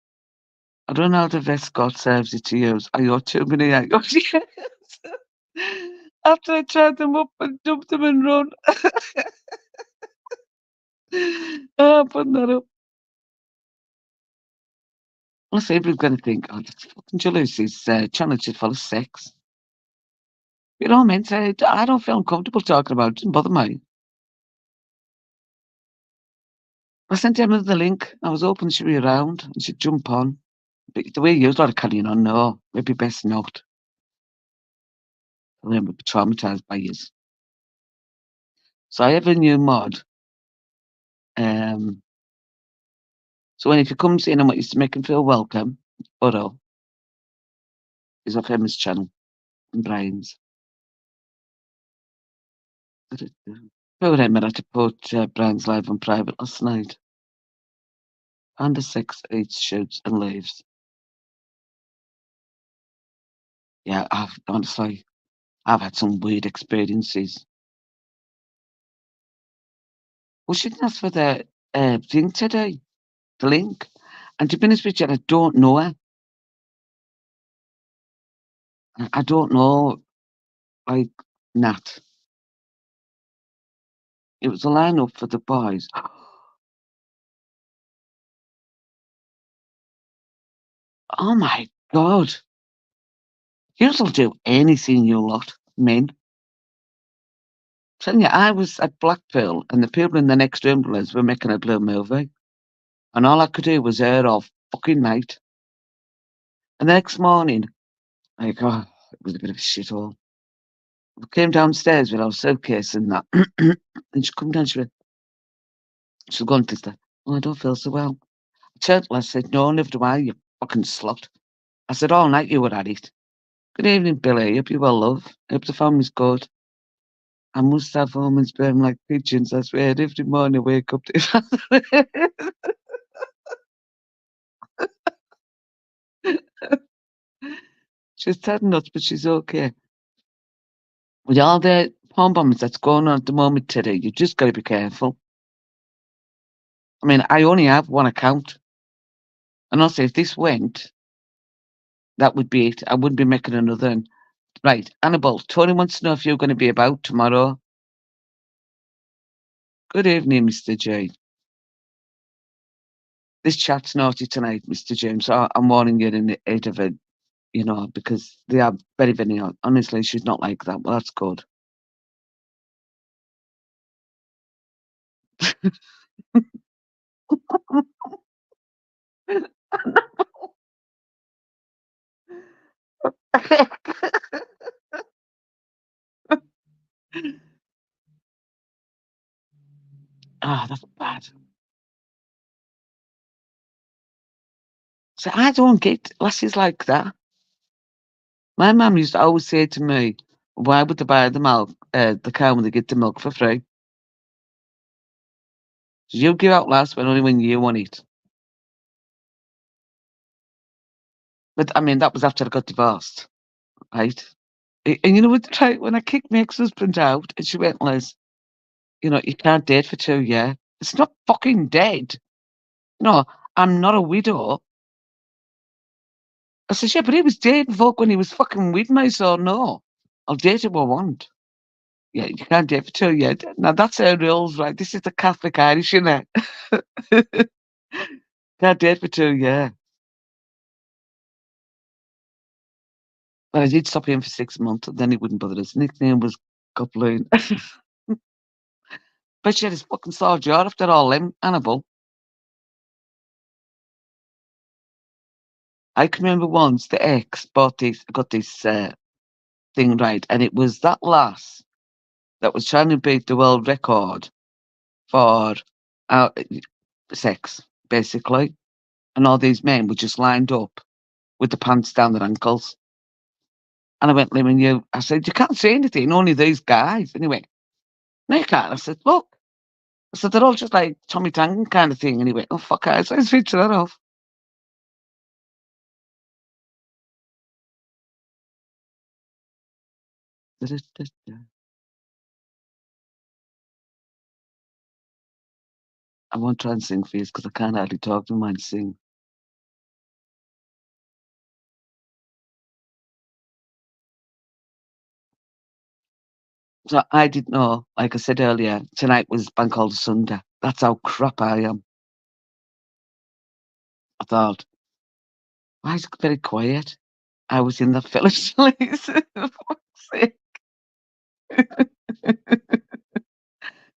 [SPEAKER 1] I don't know how the vest God serves it to use. I got too many egos. After I tied them up and dumped them and run. Oh, putting that up. Honestly, everyone's gonna think, "Oh, that's fucking Jalusi's channel is full of sex." You know what I mean? Say, I don't feel uncomfortable talking about it. Doesn't bother me. I sent Emma the link. I was hoping she'd be around and she'd jump on. But the way you lot are carrying on, no, maybe best not. And then we'll be traumatized by yous. So I have a new mod. Um, so when if he comes in, I want you to make him feel welcome. Photo is off Emma's channel and Brian's. Poor Emma had to put Brian's live on private last night. Under 6, 8 shoots and leaves. Yeah, honestly, I've had some weird experiences. Well, she didn't ask for the thing today, the link. And to be honest with you, I don't know her. I don't know, like, Nat. It was a line-up for the boys. Oh my God. You'll do anything, you lot, men. Telling you, I was at Blackpool and the people in the next room were making a blue movie. And all I could do was air off fucking night. And the next morning, like, oh, it was a bit of a shithole. I came downstairs with our suitcase and that. And she come down, she's gone to the, oh, I don't feel so well. I turned to her, I said, no, never do I, you fucking slut. I said, all night you were at it. Good evening, Billy. Hope you're well, love. Hope the family's good. I must have home and sperm like pigeons. I swear, every morning I wake up to She's dead nuts, but she's okay. With all the porn bombings that's going on at the moment today, you just got to be careful. I mean, I only have one account. And also, if this went, that would be it. I wouldn't be making another one. Right, Annabelle, Tony wants to know if you're going to be about tomorrow. Good evening, Mr. J. This chat's naughty tonight, Mr. James. So I'm warning you in the aid of it, you know, because they are very, very honestly, she's not like that. Well, that's good. Ah, that's bad. So I don't get lasses like that. My mum used to always say to me, "Why would they buy the milk, the cow when they get the milk for free? You give out last when only when you want it." But I mean, that was after I got divorced, right? And you know what? When I kicked my ex-husband out, and she went, "Liz, you know, you can't date for 2 years." It's not fucking dead. No, I'm not a widow. I said, "Yeah, but he was dating folk when he was fucking with me, so no, I'll date who I want." Yeah, you can't date for 2 years. Now that's our rules, right? This is the Catholic Irish, you know. Can't date for 2 years. But I did stop him for 6 months, and then he wouldn't bother. His nickname was Coupling. But she had his fucking sore jaw after all them, Annabelle. I can remember once the ex got this thing right, and it was that lass that was trying to beat the world record for uh, sex, basically. And all these men were just lined up with the pants down their ankles. And I went, Lemon, I said, you can't say anything, only these guys. And he went, no, you can't. I said, look. I said, they're all just like Tommy Tangen kind of thing. And he went, oh, fuck, I said, switch that off. I won't try and sing for you because I can't hardly talk to mind sing. So I didn't know, like I said earlier, tonight was Bank Holiday Sunday. That's how crap I am. I thought, why is it very quiet? I was in the village. For fuck's sake.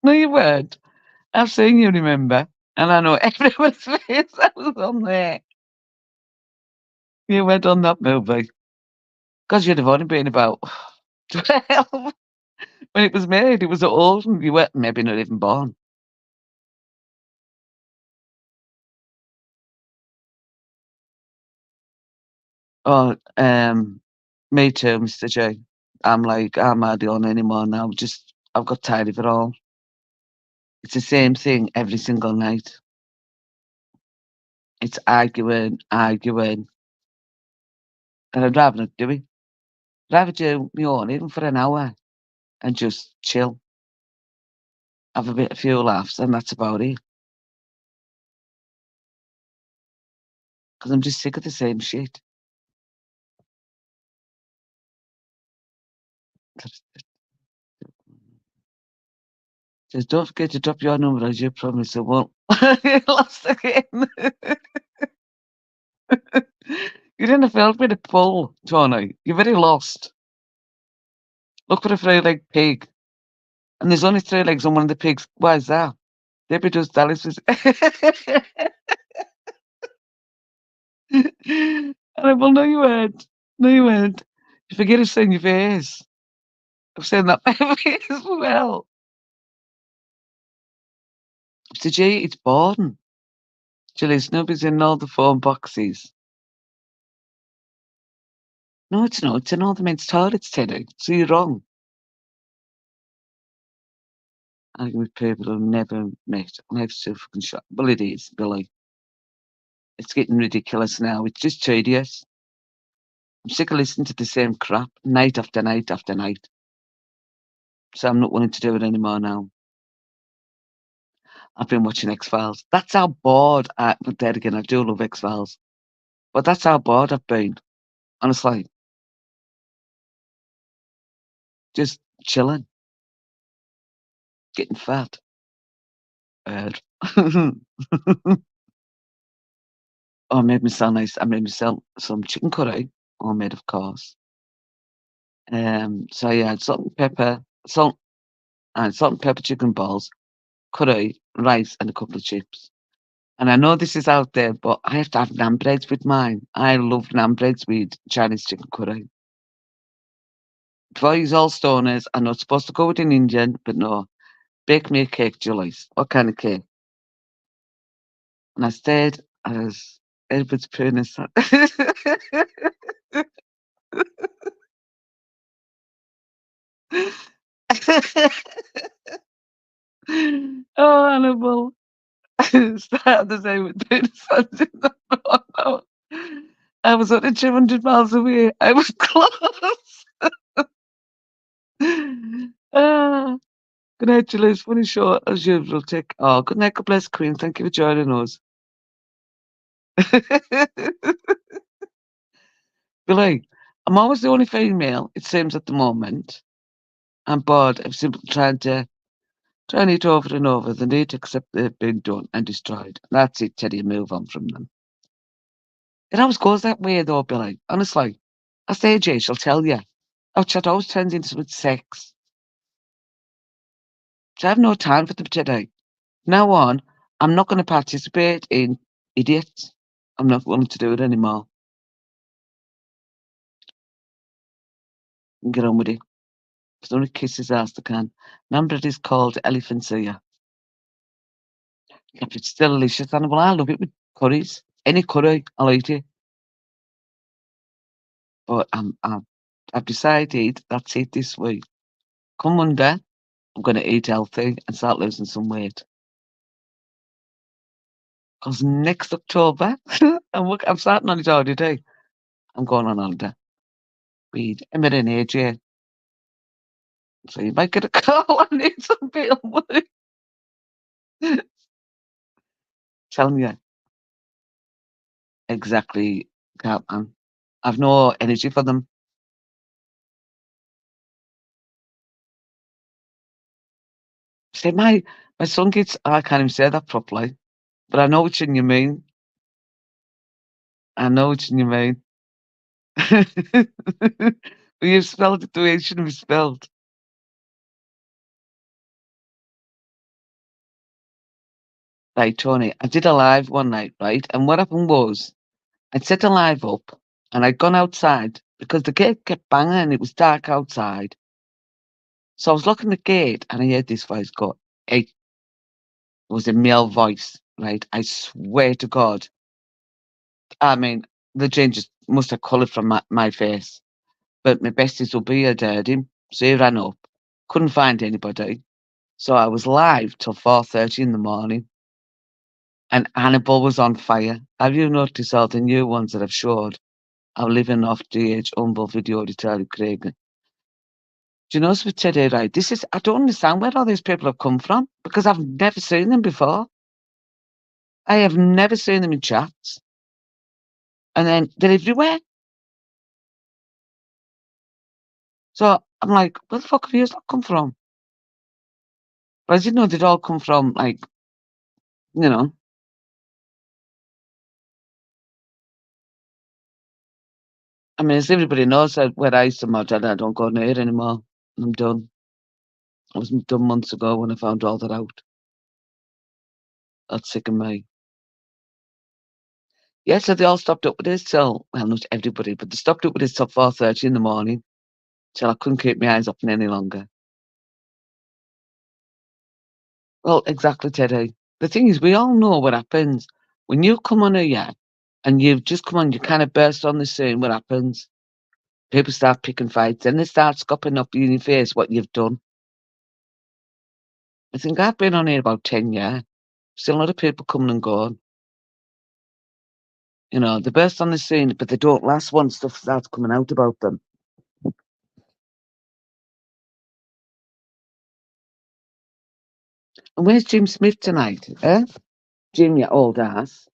[SPEAKER 1] No, you weren't. I've seen you, remember? And I know everyone's face that was on there. you went on that movie? 'Cause you'd have only been about 12 when it was made. It was old and you were maybe not even born. Oh, me too, Mr. J. I'm like, I'm hardly on anymore now. Just I've got tired of it all. It's the same thing every single night. It's arguing, arguing, and I'd rather not do it. I'd rather do my own, even for an hour, and just chill, have a bit, a few laughs, and that's about it. Because I'm just sick of the same shit. Says, don't forget to drop your number as you promised. I won't. You lost again. You didn't have help me to pull, Tony. You're very lost. Look for a three-legged pig. And there's only three legs on one of the pigs. Why is that? Debbie does Dallas. And I will, no, you weren't. No, you weren't. You forget to sing your face. I've said that maybe as well. So, gee, it's boring. Julie, nobody's in all the phone boxes. No, it's not. It's in all the men's toilets, Teddy. So you're wrong. Arguing with people who've never met. Life's too fucking short. Well, it is, Billy. It's getting ridiculous now. It's just tedious. I'm sick of listening to the same crap night after night after night. So I'm not willing to do it anymore now. I've been watching X-Files. That's how bored but then again, I do love X-Files. But that's how bored I've been. Honestly. Just chilling. Getting fat. Oh, I made myself nice. I made myself some chicken curry, homemade of course. So yeah, salt and pepper chicken balls, curry, rice, and a couple of chips. And I know this is out there, but I have to have naan breads with mine. I love naan breads with Chinese chicken curry. For you all stoners, I'm not supposed to go with an Indian, but no, bake me a cake, Julius. What kind of cake? And I stayed as Edward's penis. Oh, Annabelle. Start the same with penis. Oh, no. I was only 200 miles away. I was close. Ah, good night, Julius. Funny show as usual. Good night, God bless Queen. Thank you for joining us. Billy, I'm always the only female, it seems at the moment. I'm bored of simply trying it over and over. They need to accept they've been done and destroyed. That's it, Teddy, move on from them. It always goes that way though, Billy. Honestly. Ask AJ, she'll tell you. Our chat always turns into with sex. So I have no time for them today. Now on, I'm not going to participate in idiots. I'm not willing to do it anymore. Get on with it. There's only kiss his ass they can. Remember it is called elephant's ear. If it's still delicious, and well, I love it with curries. Any curry, I'll eat it. But I've decided that's it this week. Come Monday, I'm going to eat healthy and start losing some weight. Because next October, I'm starting on it already. I'm going on holiday with Emma and AJ. So you might get a call. I need some bail money. Telling you exactly, Cartman. I've no energy for them. See, my son gets, I can't even say that properly, but I know which one you mean. I know which one you mean. But you've spelled it the way it shouldn't be spelled. Right, Tony, I did a live one night, right? And what happened was, I'd set a live up, and I'd gone outside because the gate kept banging and it was dark outside. So I was locking the gate and I heard this voice go, "Hey." It was a male voice, right? I swear to God. I mean, the gin just must have coloured from my face. But my besties will be had heard him, so he ran up. Couldn't find anybody. So I was live till 4:30 in the morning. And Hannibal was on fire. Have you noticed all the new ones that I've showed? I'm living off DH Humble Video to tell you, Craig. Do you know with today, right? This is I don't understand where all these people have come from because I've never seen them before. I have never seen them in chats. And then they're everywhere. So I'm like, where the fuck have you come from? But I didn't know they'd all come from like, you know. I mean, as everybody knows that where I used to mod and I don't go near anymore. I'm done. I was done months ago when I found all that out. That's sick of me. Yeah, so they all stopped up with us till, well, not everybody, but they stopped up with us till 4:30 in the morning, till I couldn't keep my eyes open any longer. Well, exactly, Teddy. The thing is, we all know what happens. When you come on here and you've just come on, you kind of burst on the scene, what happens? People start picking fights, then they start scopping up in your face what you've done. I think I've been on here about 10 years. Still a lot of people coming and going. You know, they burst on the scene, but they don't last once stuff starts coming out about them. And where's Jim Smith tonight? Eh? Jim, you old ass.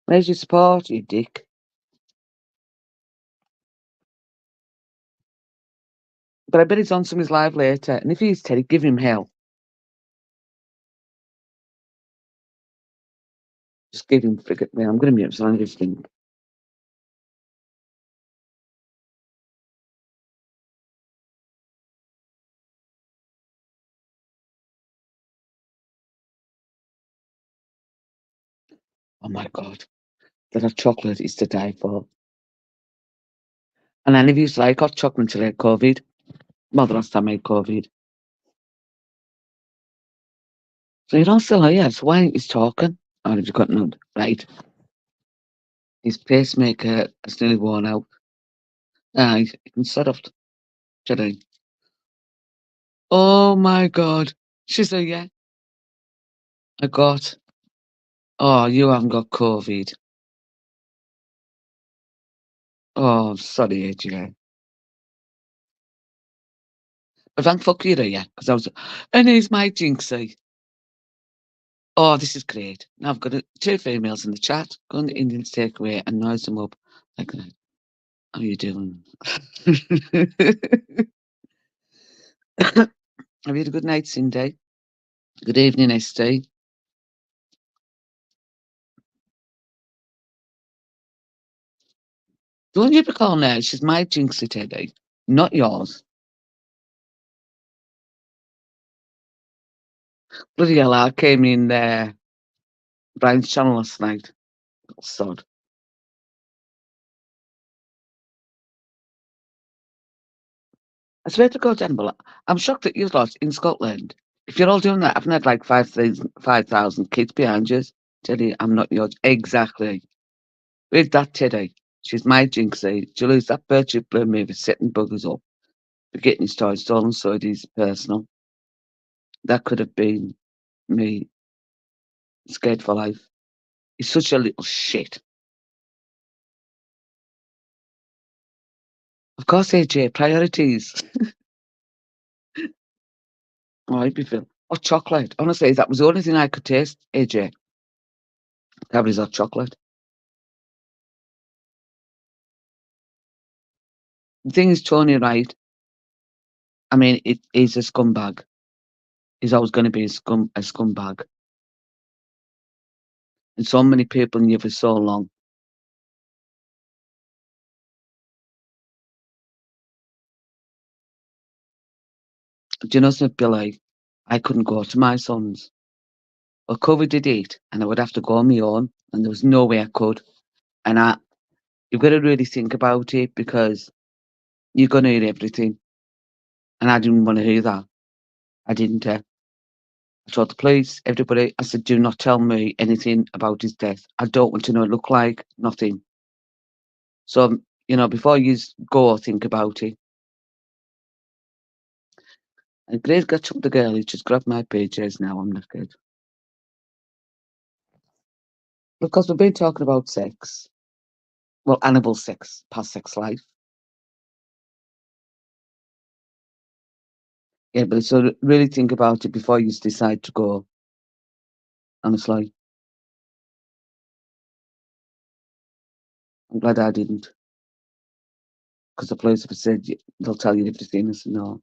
[SPEAKER 1] Where's your support, you dick? But I bet he's on some his live later. And if he's Teddy, give him hell. Just give him frigate me. I'm going to mute some of this thing. Oh my God. That chocolate is to die for. And any of you like hot chocolate until I had COVID? Well, the last time I had COVID. So you're all still here. So why ain't you talking? Or have you got none? Right. His pacemaker is nearly worn out. He can sort of today. Oh my God. She said, yeah. I got. Oh, you haven't got COVID. Oh, sorry, AJ. But thank fuck you there, because I was. And here's my jinxie. Oh, this is great. Now I've got two females in the chat. Go on the Indians takeaway and noise them up. Like that. How you doing? Have you had a good night, Cindy? Good evening, ST. Don't you be calling her? She's my jinxie, Teddy, not yours. Bloody hell, I came in Brian's channel last night. Sod. I swear to God, Annabelle, I'm shocked that you've lost in Scotland. If you're all doing that, I've had like 5,000 kids behind you. Teddy, I'm not yours. Exactly. With that, Teddy, she's my jinxie. Julius, that Birchie Bloom movie setting buggers up for getting his toy stolen, so it is personal. That could have been me scared for life. He's such a little shit. Of course, AJ, priorities. Oh, I'd be feeling hot chocolate. Honestly, that was the only thing I could taste, AJ. Cadbury's hot chocolate. The thing is, Tony, right? I mean, he's a scumbag. He's always going to be a scumbag. And so many people knew for so long. Do you know something, Billy? I couldn't go to my son's. Well, COVID did it, and I would have to go on my own, and there was no way I could. And You've got to really think about it because you're going to hear everything. And I didn't want to hear that. I didn't. I told the police, everybody, I said, do not tell me anything about his death. I don't want to know what it looked like, nothing. So, before you go, think about it. And Grace got up the girl, he just grabbed my pages now, I'm not good. Because we've been talking about sex. Well, animal sex, past sex life. Yeah, but so really think about it before you decide to go, honestly. I'm glad I didn't. Because the police have said, they'll tell you everything. I said, no.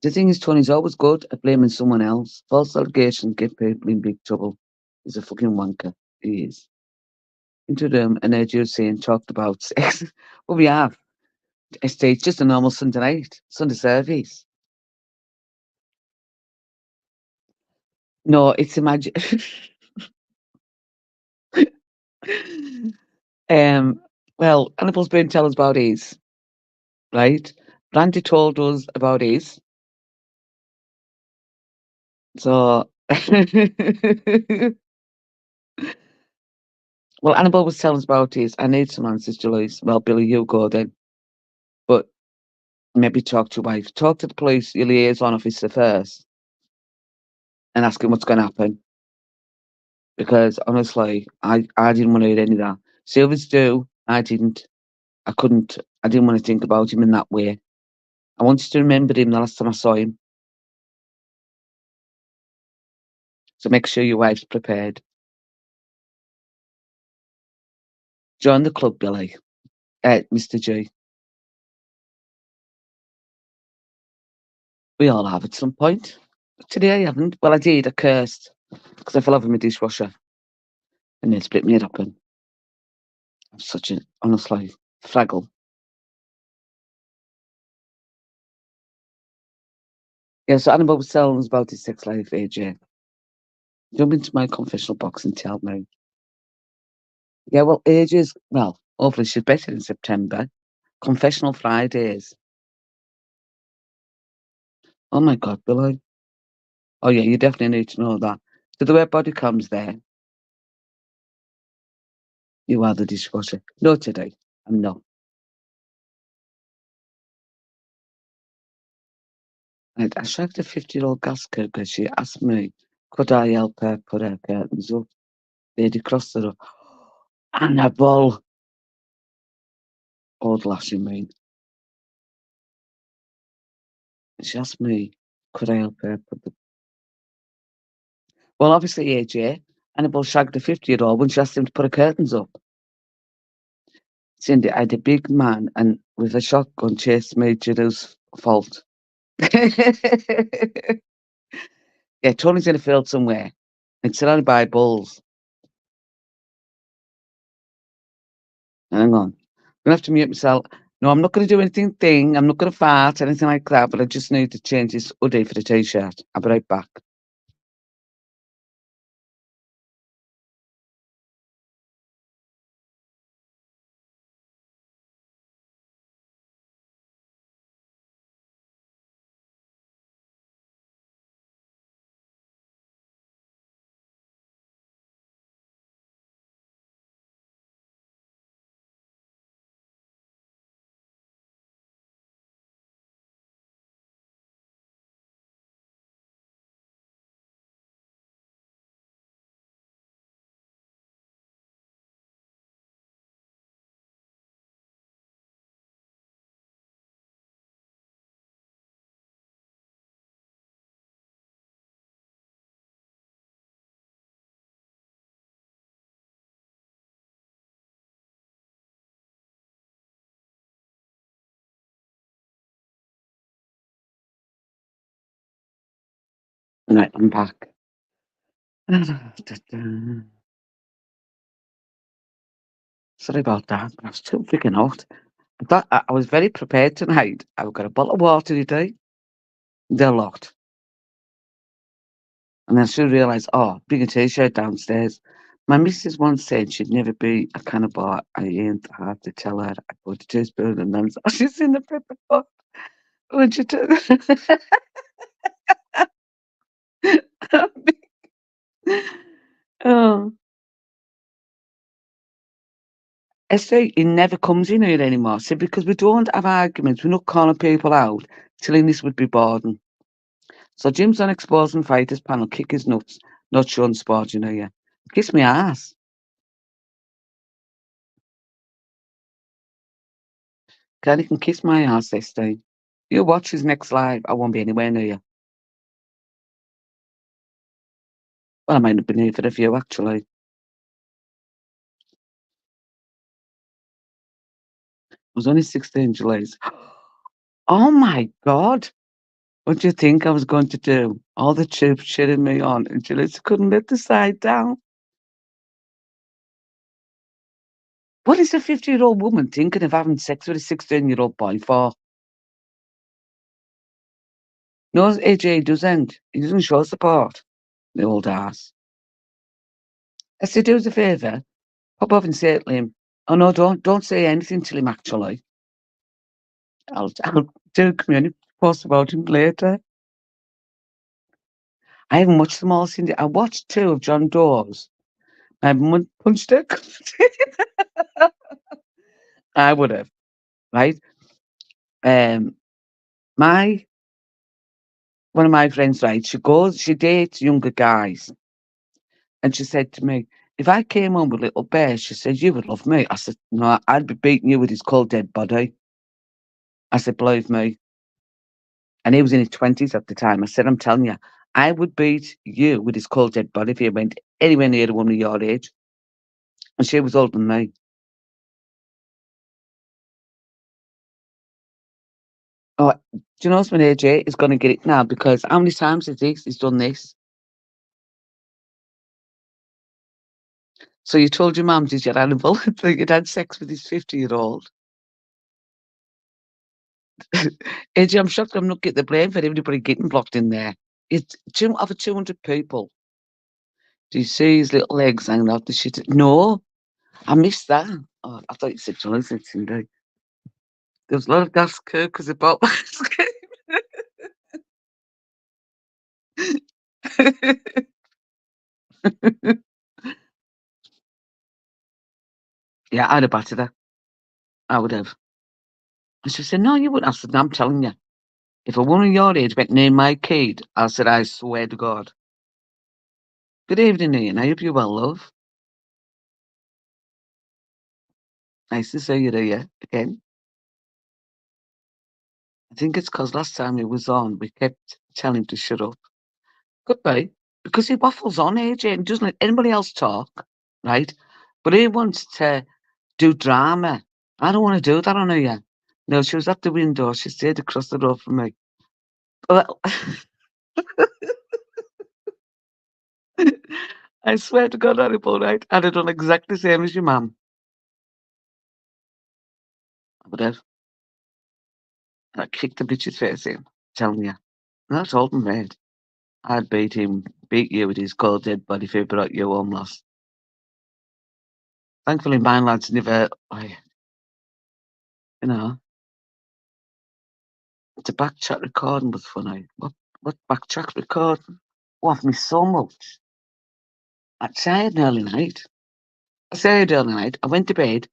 [SPEAKER 1] The thing is, Tony's always good at blaming someone else. False allegations get people in big trouble. He's a fucking wanker. He is. Into them, and as you're saying, talked about sex. Well, we have. It's just a normal Sunday night, Sunday service. No, it's imagine. um, well, Annibal's been telling us about his, right? Randy told us about his. So, well, Annabelle was telling us about his. I need some answers, Joyce. Well, Billy, you go then. But maybe talk to your wife. Talk to the police, your liaison officer first, and ask him what's going to happen. Because honestly, I didn't want to hear any of that. Sylvia's do. I didn't. I couldn't. I didn't want to think about him in that way. I wanted to remember him the last time I saw him. So make sure your wife's prepared. Join the club, Billy. Mr. G. We all have at some point. Today I haven't. Well, I did. I cursed because I fell over my dishwasher and it split me head open. I'm such a, honestly, fraggle. Yeah, so Annabelle was telling us about his sex life, AJ. Jump into my confessional box and tell me. Yeah, well, AJ's, well, hopefully she's better in September. Confessional Fridays. Oh my God, Billy. Oh yeah, you definitely need to know that. So the way body comes there, you are the dishwasher. No, today. I'm not. I shagged a 50-year-old gas cooker. She asked me, could I help her put her curtains up? Lady crossed the road. Annabelle! Old lass, you mean. She asked me, could I help her put the... Well, obviously, AJ, Annabelle shagged a 50-year-old when she asked him to put her curtains up. Cindy, I had a big man and with a shotgun chased me to his fault. Yeah, Tony's in a field somewhere. It's surrounded by bulls. Hang on. I'm gonna have to mute myself. No, I'm not gonna do anything. I'm not gonna fart, anything like that, but I just need to change this hoodie for the t-shirt. I'll be right back. Right, I'm back. Sorry about that. I was too freaking hot. I was very prepared tonight. I've got a bottle of water today. They're locked. And I soon realised, oh, bring a t-shirt downstairs. My missus once said she'd never be a cannibal. I ain't hard to tell her. I put a teaspoon and then she's in the pepper pot. Would you do? Oh, I say it never comes in here anymore. See, because we don't have arguments, we're not calling people out, telling this would be boring. So Jim's on exposing fighters panel, kick his nuts, not showing sport, yeah. Kiss me ass. Kelly can kiss my ass this time. You watch his next live, I won't be anywhere near you. Well, I might have been here for a few, actually. I was only 16 July's. Oh my God. What do you think I was going to do? All the troops cheering me on, and Julius couldn't let the side down. What is a 50-year-old woman thinking of having sex with a 16-year-old boy for? No, AJ doesn't. He doesn't show support. The old ass. I said, do us a favour. Pop up and say it to him. Oh no, don't say anything to him, actually. I'll do a community post about him later. I haven't watched them all since. I watched 2 of John Doe's. My mum punched it. I would have, right? Um, my one of my friends, right? She dates younger guys, and she said to me, "If I came home with little bear," she said, "you would love me." I said, "No, I'd be beating you with his cold dead body." I said, "Believe me." And he was in his 20s at the time. I said, "I'm telling you, I would beat you with his cold dead body if you went anywhere near a woman of your age." And she was older than me. Oh, do you know when AJ is going to get it now? Because how many times he's done this? So you told your mum, did your animal, that you'd had sex with his 50-year-old? AJ, I'm shocked I'm not getting the blame for everybody getting blocked in there. It's over 200 people. Do you see his little legs hanging out the shit? No, I missed that. Oh, I thought you said Jonathan Sunday. There was a lot of gas because about Yeah, I'd have battered her. I would have. And she said, "No, you wouldn't." I said, "No, I'm telling you. If a woman your age went near my kid," I said, "I swear to God." Good evening, Ian. I hope you're well, love. Nice to see you there again. I think it's because last time he was on, we kept telling him to shut up. Could be. Because he waffles on, AJ, and doesn't let anybody else talk, right? But he wants to do drama. I don't want to do that on here. No, she was at the window. She stayed across the road from me. Well, I swear to God, Hannibal, right? I'd have done exactly the same as your mum. I would have. I kicked the bitch's face in, telling you. That's all I'm made. I'd beat you with his cold dead body if he brought you home lost. Thankfully, my lads never, you know, the back chat recording was funny. What back chat recording? Oh, I've missed so much. I tired early night. I said early night. I went to bed,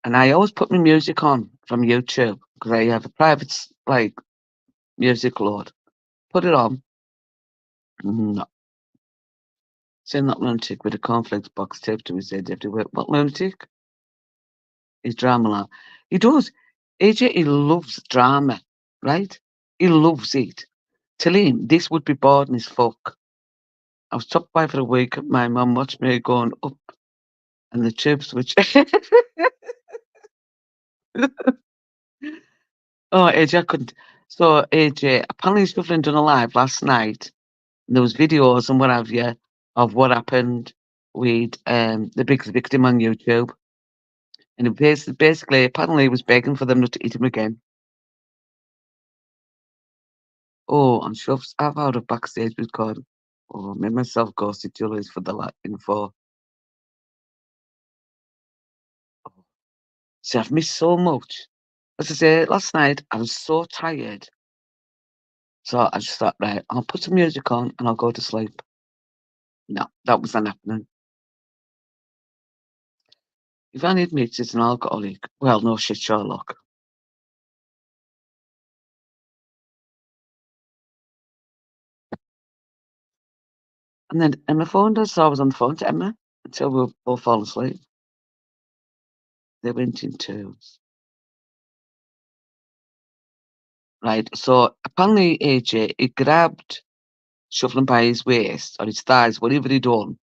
[SPEAKER 1] and I always put my music on from YouTube because I have a private music load. Put it on. No, seen that lunatic with a cornflakes box taped to his head everywhere. What lunatic? He's drama lad. He does. AJ, he loves drama, right? He loves it. Tell him this would be boring as fuck. I was top by for a week. My mum watched me going up and the chips, which oh AJ, I couldn't. So AJ, apparently Shuffling done a live last night. And there was videos and what have you of what happened with the biggest victim on YouTube. And it basically apparently he was begging for them not to eat him again. Oh, and Shuffs, I've out of backstage with Gordon. Oh, made myself ghosted Julie's for the info. Oh, see, I've missed so much. As I say, last night I was so tired, so I just thought, right, I'll put some music on and I'll go to sleep. No, that wasn't happening. If I admit it's an alcoholic, well, no shit, Sherlock. And then Emma phoned us, so I was on the phone to Emma until we were both falling asleep. They went in twos. Right, so apparently AJ, he grabbed Shuffling by his waist or his thighs, whatever he done,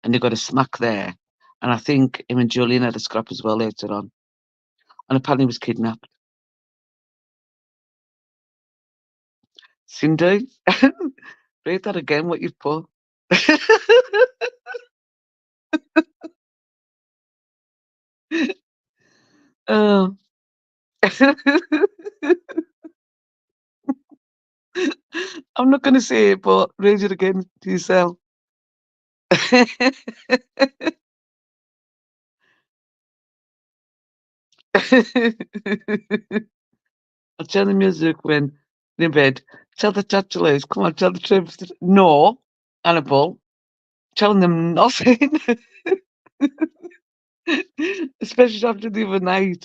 [SPEAKER 1] and they got a smack there. And I think him and Julian had a scrap as well later on. And apparently he was kidnapped. Cindy, read that again, what you've put. Oh. I'm not going to say it, but read it again to yourself. I'll tell the music when in bed. Tell the chatulays, come on, tell the truth. No, Annabelle, telling them nothing. Especially after the other night.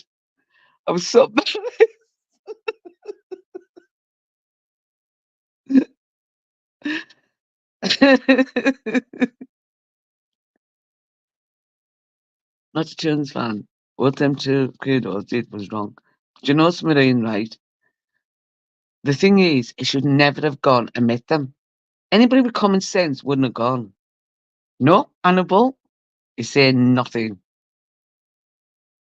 [SPEAKER 1] I was so not a Tunes fan. What them two kudos did was wrong. Do you know Smarine, right? The thing is, he should never have gone and met them. Anybody with common sense wouldn't have gone. No, Annabelle is saying nothing.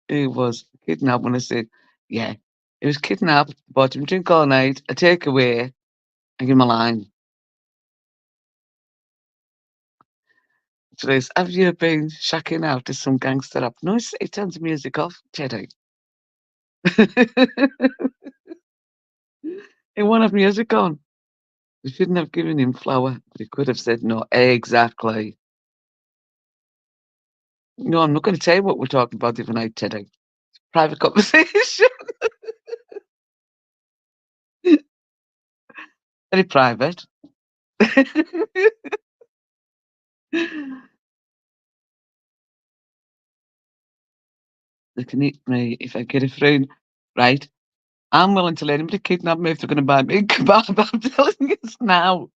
[SPEAKER 1] He was kidnapped when I said, yeah, he was kidnapped, bought him a drink all night, a takeaway, and give him a line. So this, have you been shacking out to some gangster up? No, it turns the music off, Teddy. He won't have music on. We shouldn't have given him flour, but he could have said no. Exactly. No, I'm not going to tell you what we're talking about the other night, Teddy. Private conversation. Very private. They can eat me if I get a friend, right? I'm willing to let anybody kidnap me if they're going to buy me a kebab. I'm telling you this now.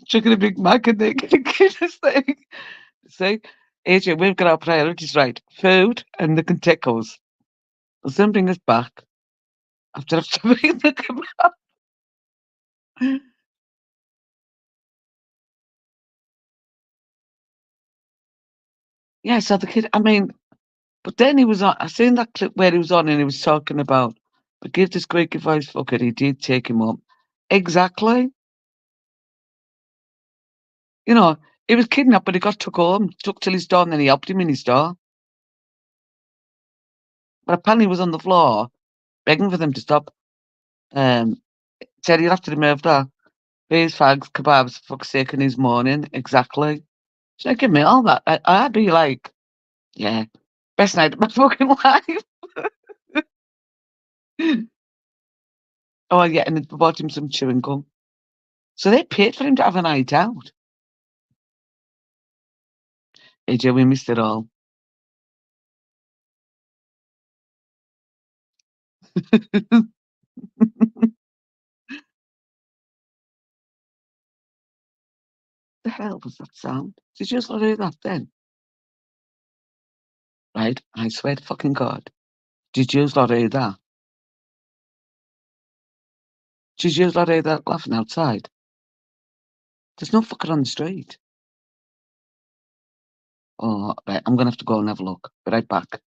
[SPEAKER 1] Chicken a Big Mac and they can get us thing. See, AJ, we've got our priorities right. Food and the tacos. They'll soon bring us back after I've eaten the kebab. Yeah, so the kid, I mean, but then he was on, I seen that clip where he was on and he was talking about, but give this squeaky voice fucker, he did take him up. Exactly. You know, he was kidnapped, but he got took home, took till his door, and then he helped him in his door. But apparently he was on the floor begging for them to stop. Um, said he'd have to remove that. Beers, fags, kebabs, for fuck's sake, in his morning. Exactly. So give me all that. I'd be like, yeah, best night of my fucking life. Oh, yeah, and they bought him some chewing gum. So they paid for him to have a night out. AJ, we missed it all. The hell was that sound? Did you just not hear that then? Right? I swear to fucking God. Did you just not hear that? Did you just not hear that laughing outside? There's no fucker on the street. Oh, right, I'm gonna have to go and have a look. Be right back.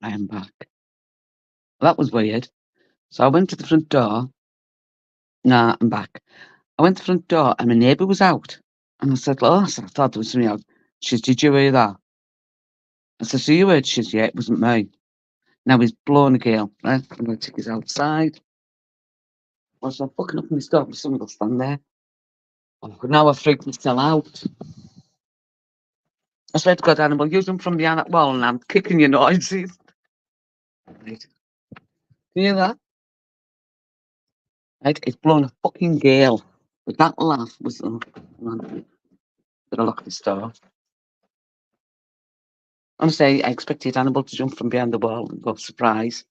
[SPEAKER 1] I am back. That was weird. So I went to the front door. Nah, I'm back. I went to the front door and my neighbour was out. And I said, "Oh," I said, "I thought there was somebody out." She says, "Did you hear that?" I said, "So you heard?" She says, "Yeah, it wasn't me." Now he's blowing a gale, right? I'm going to take his outside. Whilst I'm fucking up in my store, my son will stand there. Oh, now I've freaked myself out. I swear to God, Animal, use them from behind that wall and I'm kicking your noises. Right. Can you hear that? Right, it's blowing a fucking gale. But that laugh was, oh, man, better lock this door. Honestly, I expected Annabelle to jump from behind the wall and go, surprise.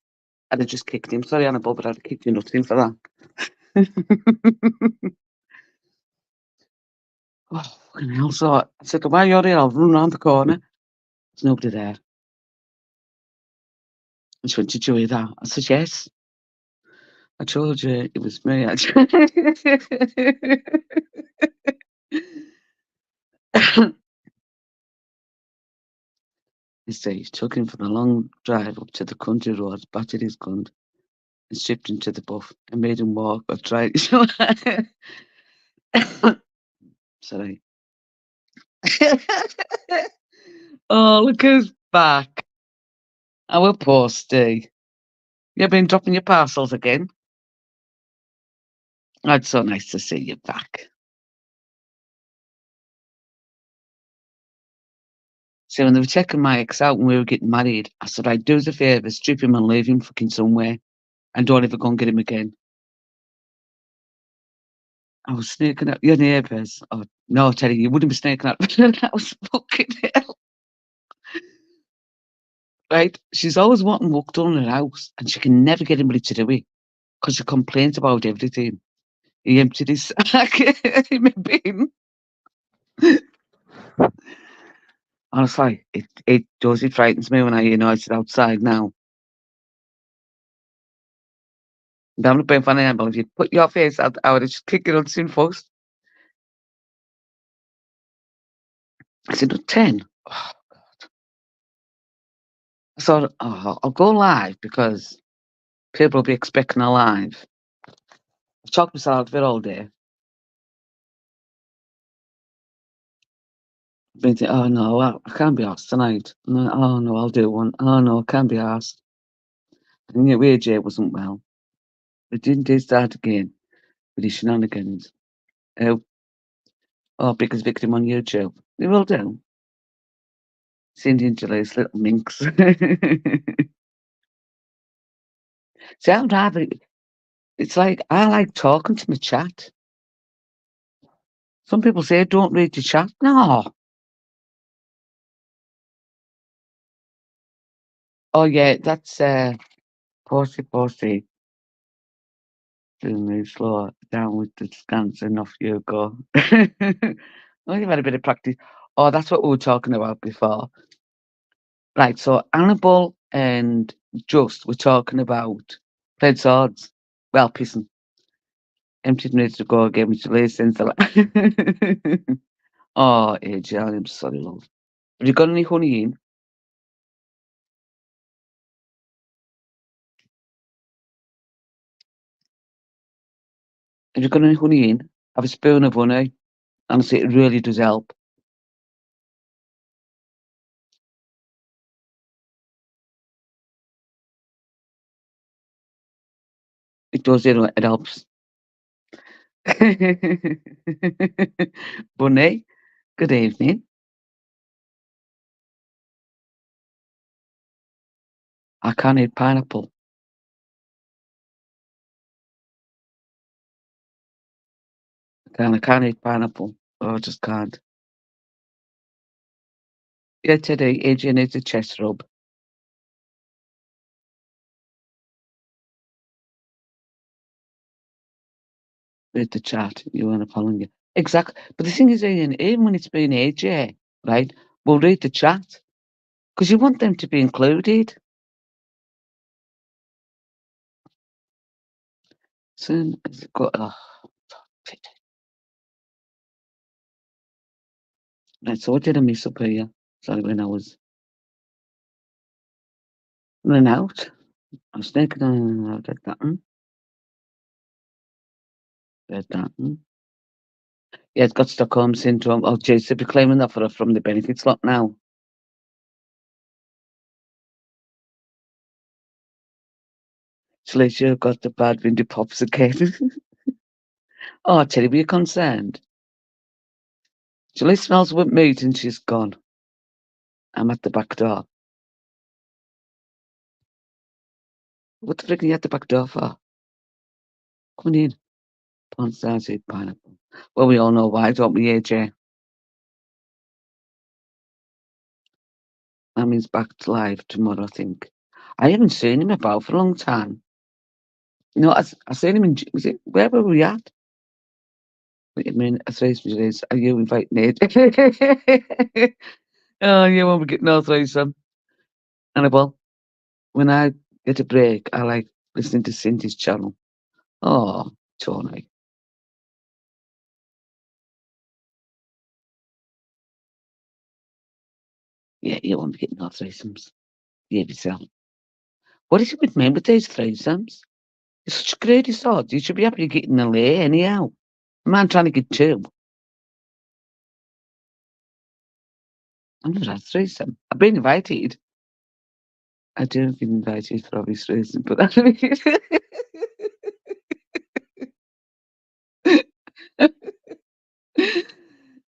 [SPEAKER 1] I'd have just kicked him. Sorry, Annabelle, but I'd have kicked you nuts in for that. Oh, fucking hell. So I said, "While you're here, I'll run round the corner." There's nobody there. And she went, "Did you hear that?" I said, "Yes. I told you it was me." Instead, he took him for the long drive up to the country roads, battered his gun, and stripped him to the buff, and made him walk or try. Sorry. Oh, look who's back. Our postie. You been dropping your parcels again? Oh, it's so nice to see you back. So when they were checking my ex out when we were getting married, I said, "I'd do us a favour, strip him and leave him fucking somewhere, and don't ever go and get him again." I was sneaking out your neighbours. Oh, no, Teddy, you wouldn't be sneaking out. That was fucking hell. Right? She's always wanting work done in her house, and she can never get anybody to do it because she complains about everything. He emptied his sack in my bin. Honestly, it does. It frightens me when I hear noises outside now. I'm not being funny, but if you put your face out, I would have just kicked it on soon first. I said, "No, 10." Oh, I thought, "Oh, I'll go live because people will be expecting a live." I've talked myself out of it all day. Been thinking, "Oh no, I can't be asked tonight. No, oh no, I'll do one. Oh no, I can't be asked." And yet, AJ wasn't well. But didn't he start again with his shenanigans? Oh, oh, biggest victim on YouTube. They will do. Cindy and Julie's little minx. See, I'd rather. It's like I like talking to my chat. Some people say don't read your chat. No. Oh yeah, that's Posty. Do move slow down with the scans and off you go. Oh, you've had a bit of practice. Oh, that's what we were talking about before. Right, so Annabelle and Just were talking about playing swords. Well, pissing. Emptied minutes to go again, which lays since the Oh, AJ, I'm sorry, love. Have you got any honey in? Have you got any honey in? Have a spoon of honey. Honestly, it really does help. It does, it helps. Bunny, good evening. I can't eat pineapple. I can't eat pineapple. Oh, I just can't. Yeah, today, AJ needs a chest rub. Read the chat. You want to follow you. Exactly. But the thing is, Ian, even when it's been AJ, right, we'll read the chat because you want them to be included. Soon as it got, oh, shit. Right, so what did I miss up here? Sorry, when I was Running out. I was thinking, did that one, did that one. Yeah, it's got Stockholm syndrome. Oh, jeez, they'll be claiming that for her from the benefits lot now. Shalisha got the bad windy pops again. Oh, Teddy, were you concerned? Shalisha smells with meat and she's gone. I'm at the back door. What the frick are you at the back door for? Come on in. Porn stars eat pineapple. Well, we all know why, don't we, AJ? That means back to live tomorrow, I think. I haven't seen him about for a long time. You know, I seen him in, was it, where were we at? Wait a minute, I say is, are you inviting AJ? Oh, you won't be getting no threesome. And well, when I get a break, I like listening to Cindy's channel. Oh, Tony. Yeah, you won't be getting no threesomes. Yeah, yourself. What is it with men with these threesomes? You're such a greedy sod. You should be happy getting a lay anyhow. A man trying to get two. I've never had a threesome. I've been invited. I do have been invited for obvious reasons, but I mean,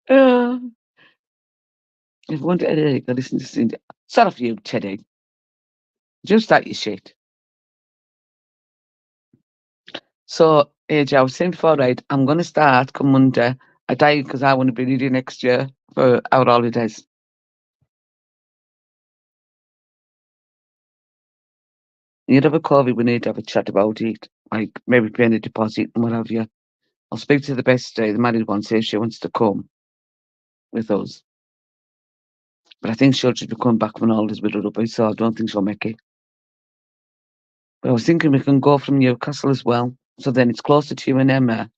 [SPEAKER 1] uh, if you want to edit, go listen to Cindy. Start off you, Teddy. Just start your shit. So, AJ, I was saying before, right, I'm going to start come Monday. I die because I want to be ready next year for our holidays. You'd have a COVID, we need to have a chat about it, like maybe paying a deposit and what have you. I'll speak to the best, the married one, see if she wants to come with us. But I think she'll just be coming back from holidays with her rugby, so I don't think she'll make it. But I was thinking we can go from Newcastle as well, so then it's closer to you and Emma.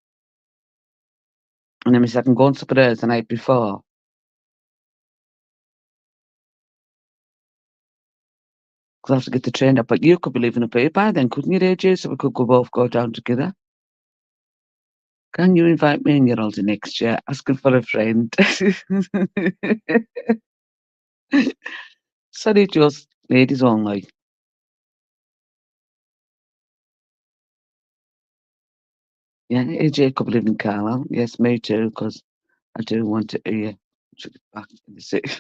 [SPEAKER 1] And then I can go and supper there the night before. Because I have to get the train up. But you could be leaving up here by then, couldn't you, AJ? So we could both go down together. Can you invite me and your older next year? Asking for a friend. Sorry, just ladies only. Yeah, AJ could live in Carlisle. Yes, me too, because I do want to hear back in the city.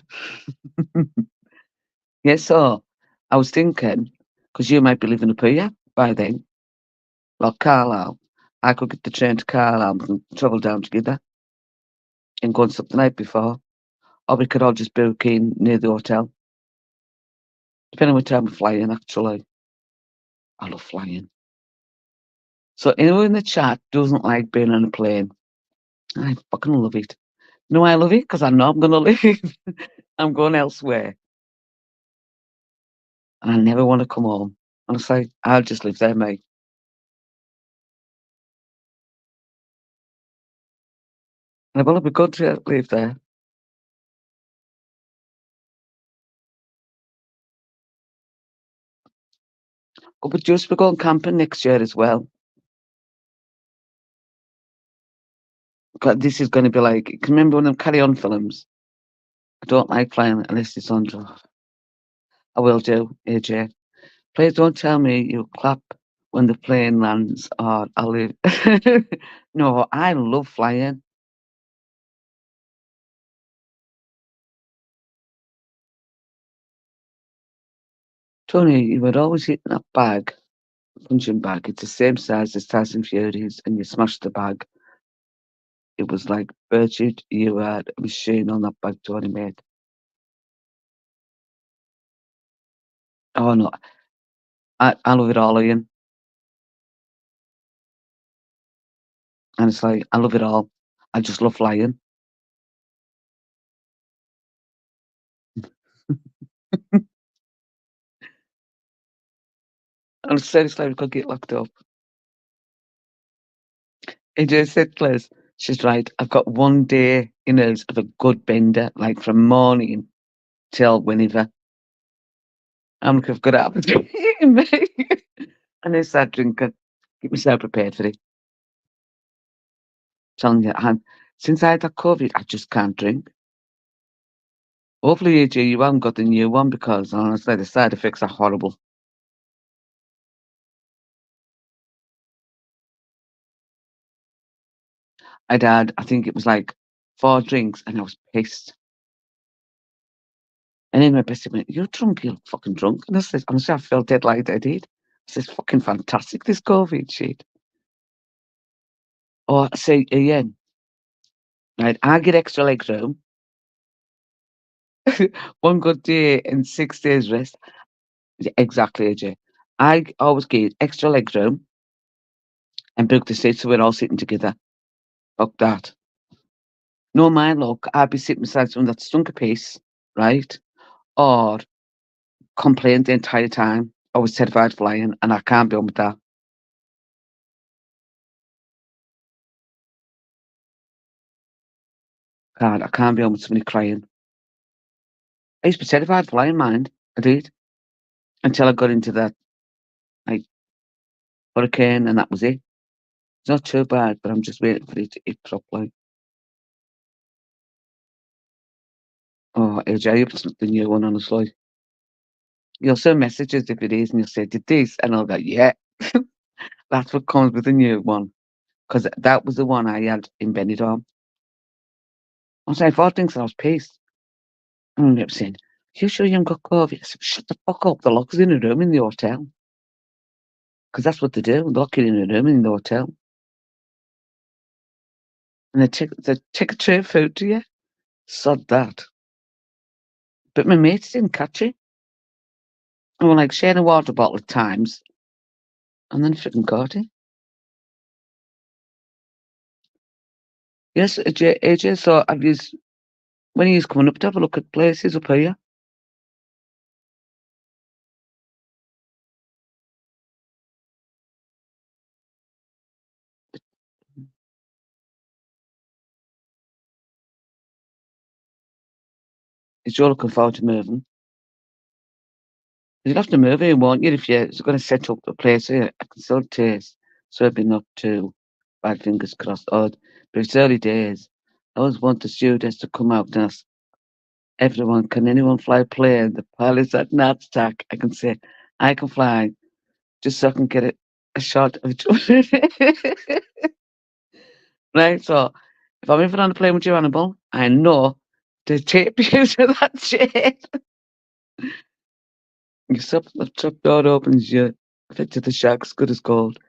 [SPEAKER 1] Yeah, so I was thinking, because you might be living up here by then, well, Carlisle. I could get the train to Carlisle and travel down together and go and stop the night before. Or we could all just book in near the hotel. Depending on what time we're flying, actually. I love flying. So anyone in the chat doesn't like being on a plane. I fucking love it. No, I love it because I know I'm going to leave. I'm going elsewhere. And I never want to come home. Honestly, I'll just live there, mate. And it will be good to live there. Oh, but just we're going camping next year as well. 'Cause this is going to be like, can you remember one of them Carry On films? I don't like flying unless it's on draft. I will do, AJ. Please don't tell me you clap when the plane lands or I'll leave. No, I love flying. Tony, you would always hit that bag, punching bag. It's the same size as Tyson Fury's, and you smashed the bag. It was like, Bertie, you had a machine on that bag, Tony, mate. Oh, no, I love it all, Ian. And it's like, I love it all. I just love flying. And seriously, we could get locked up. AJ said, Liz, she's right. I've got one day in us of a good bender, like from morning till whenever. I'm like, I've got to have a drink, mate. And I start drinking. Get myself prepared for it. Telling you, since I had that COVID, I just can't drink. Hopefully, AJ, you haven't got the new one because honestly, the side effects are horrible. I'd had, I think it was like 4 drinks and I was pissed. And then my best mate went, "You're drunk, you look fucking drunk." And I said, honestly, I felt dead like I did. I said, fucking fantastic, this COVID shit. Or I say, Ian, right, I get extra leg room, 1 good day and 6 days rest. Yeah, exactly, AJ. I always get extra leg room and book the seat so we're all sitting together. Fuck that. No, my luck, I'd be sitting beside someone that stunk a piss, right? Or complained the entire time. I was terrified flying and I can't be on with that. I can't be on with somebody crying. I used to be terrified flying, mind. I did. Until I got into that like hurricane and that was it. It's not too bad, but I'm just waiting for it to hit properly. Oh, AJ, I hope it's not the new one, honestly. You'll send messages if it is, and you'll say, "Did this?" And I'll go, "Yeah." That's what comes with the new one. Because that was the one I had in Benidorm. I was like, 4 drinks and I was pissed. And they were saying, "You sure you haven't got COVID?" I said, "Shut the fuck up. The lock's in a room in the hotel." Because that's what they do. They lock you in a room in the hotel. And they take a tray of food to you. Sod that. But my mates didn't catch it. And we're like sharing a water bottle at times. And then freaking caught it. Yes, AJ, so have you, when are you coming up to have a look at places up here? Is you're looking forward to moving? You'll have to move here, won't you? If you're going to set up a place here, I can still taste. So it'd be not too bad, fingers crossed. Odd. But it's early days. I always want the stewardess to come out and ask everyone, can anyone fly a plane? The pilot's at NATSTAC. I can say, I can fly, just so I can get a shot of it. Right? So if I'm even on a plane with you, Annabelle, I know to tape you to that shit. You stop the truck door opens, you fit to the shack's good as gold.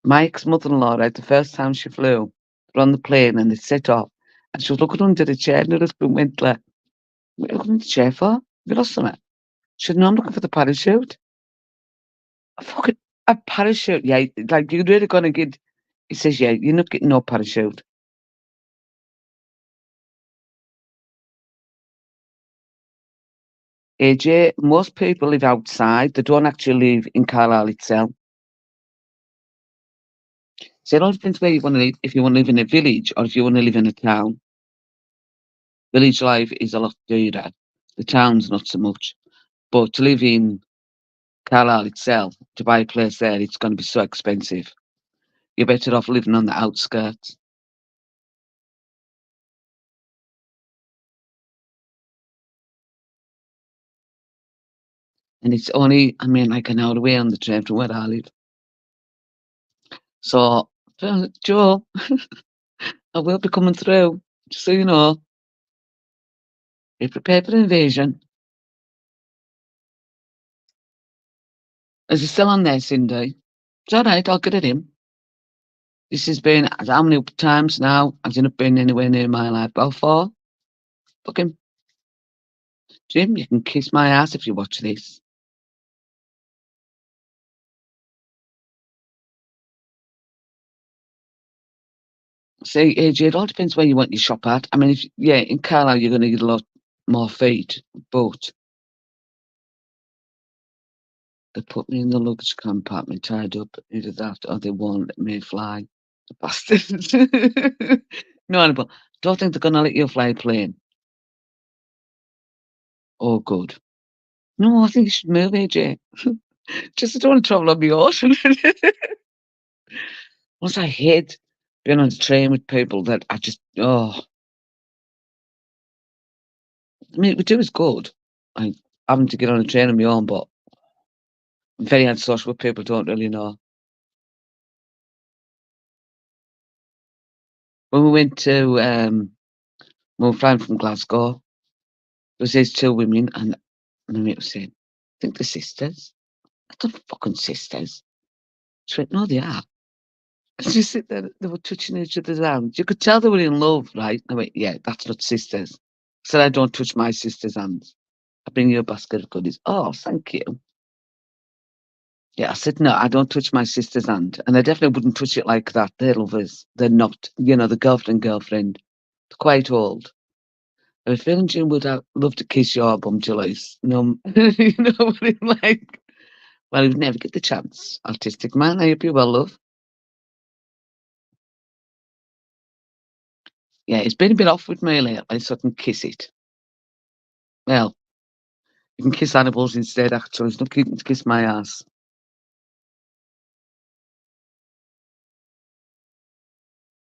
[SPEAKER 1] My ex-mother-in-law, right, the first time she flew, we're on the plane and they set off, and she was looking under the chair, and her husband went like, "What are you looking under the chair for? Have you lost something?" She said, "No, I'm looking for the parachute." A fucking a parachute, yeah, like, you're really gonna get. He says, "Yeah, you're not getting no parachute." AJ, most people live outside, they don't actually live in Carlisle itself. So it all depends where you wanna live, if you wanna live in a village or if you wanna live in a town. Village life is a lot dearer. The town's not so much. But to live in Carlisle itself, to buy a place there, it's gonna be so expensive. You're better off living on the outskirts. And it's only, I mean, like an hour away on the train from where I live. So, Joe, I will be coming through, just so you know. Be prepared for invasion. Is he still on there, Cindy? It's alright, I'll get it in. This has been how many times now has it not been anywhere near my life? Well, 4. Fucking Jim, you can kiss my ass if you watch this. See, AJ, it all depends where you want your shop at. I mean, if yeah, in Carlisle you're gonna get a lot more feet, but they put me in the luggage compartment tied up, either that or they won't let me fly. The bastards. No, Annabelle, don't think they're gonna let you fly a plane. Oh, good. No, I think you should move, AJ. Just I don't want to travel on my own. Once I hate being on the train with people that I just I mean, we do is good. Like having to get on a train on my own, but I'm very antisocial with people don't really know. When we went to we were flying from Glasgow, there was these two women and my mate was saying, I think they're sisters. They're not fucking sisters. She went, no, they are. And she said that they were touching each other's hands. You could tell they were in love, right? I went, yeah, that's not sisters. I said, I don't touch my sister's hands. I bring you a basket of goodies. Oh, thank you. Yeah, I said, no, I don't touch my sister's hand. And I definitely wouldn't touch it like that. They're lovers. They're not, the girlfriend. They're quite old. I have a feeling Jim would have, love to kiss your bum, Julius. You know what I'm like? Well, he would never get the chance. Artistic man, I hope you well, love. Yeah, it's been a bit off with me lately, so I can kiss it. Well, you can kiss animals instead, actually. It's not keeping to kiss my ass.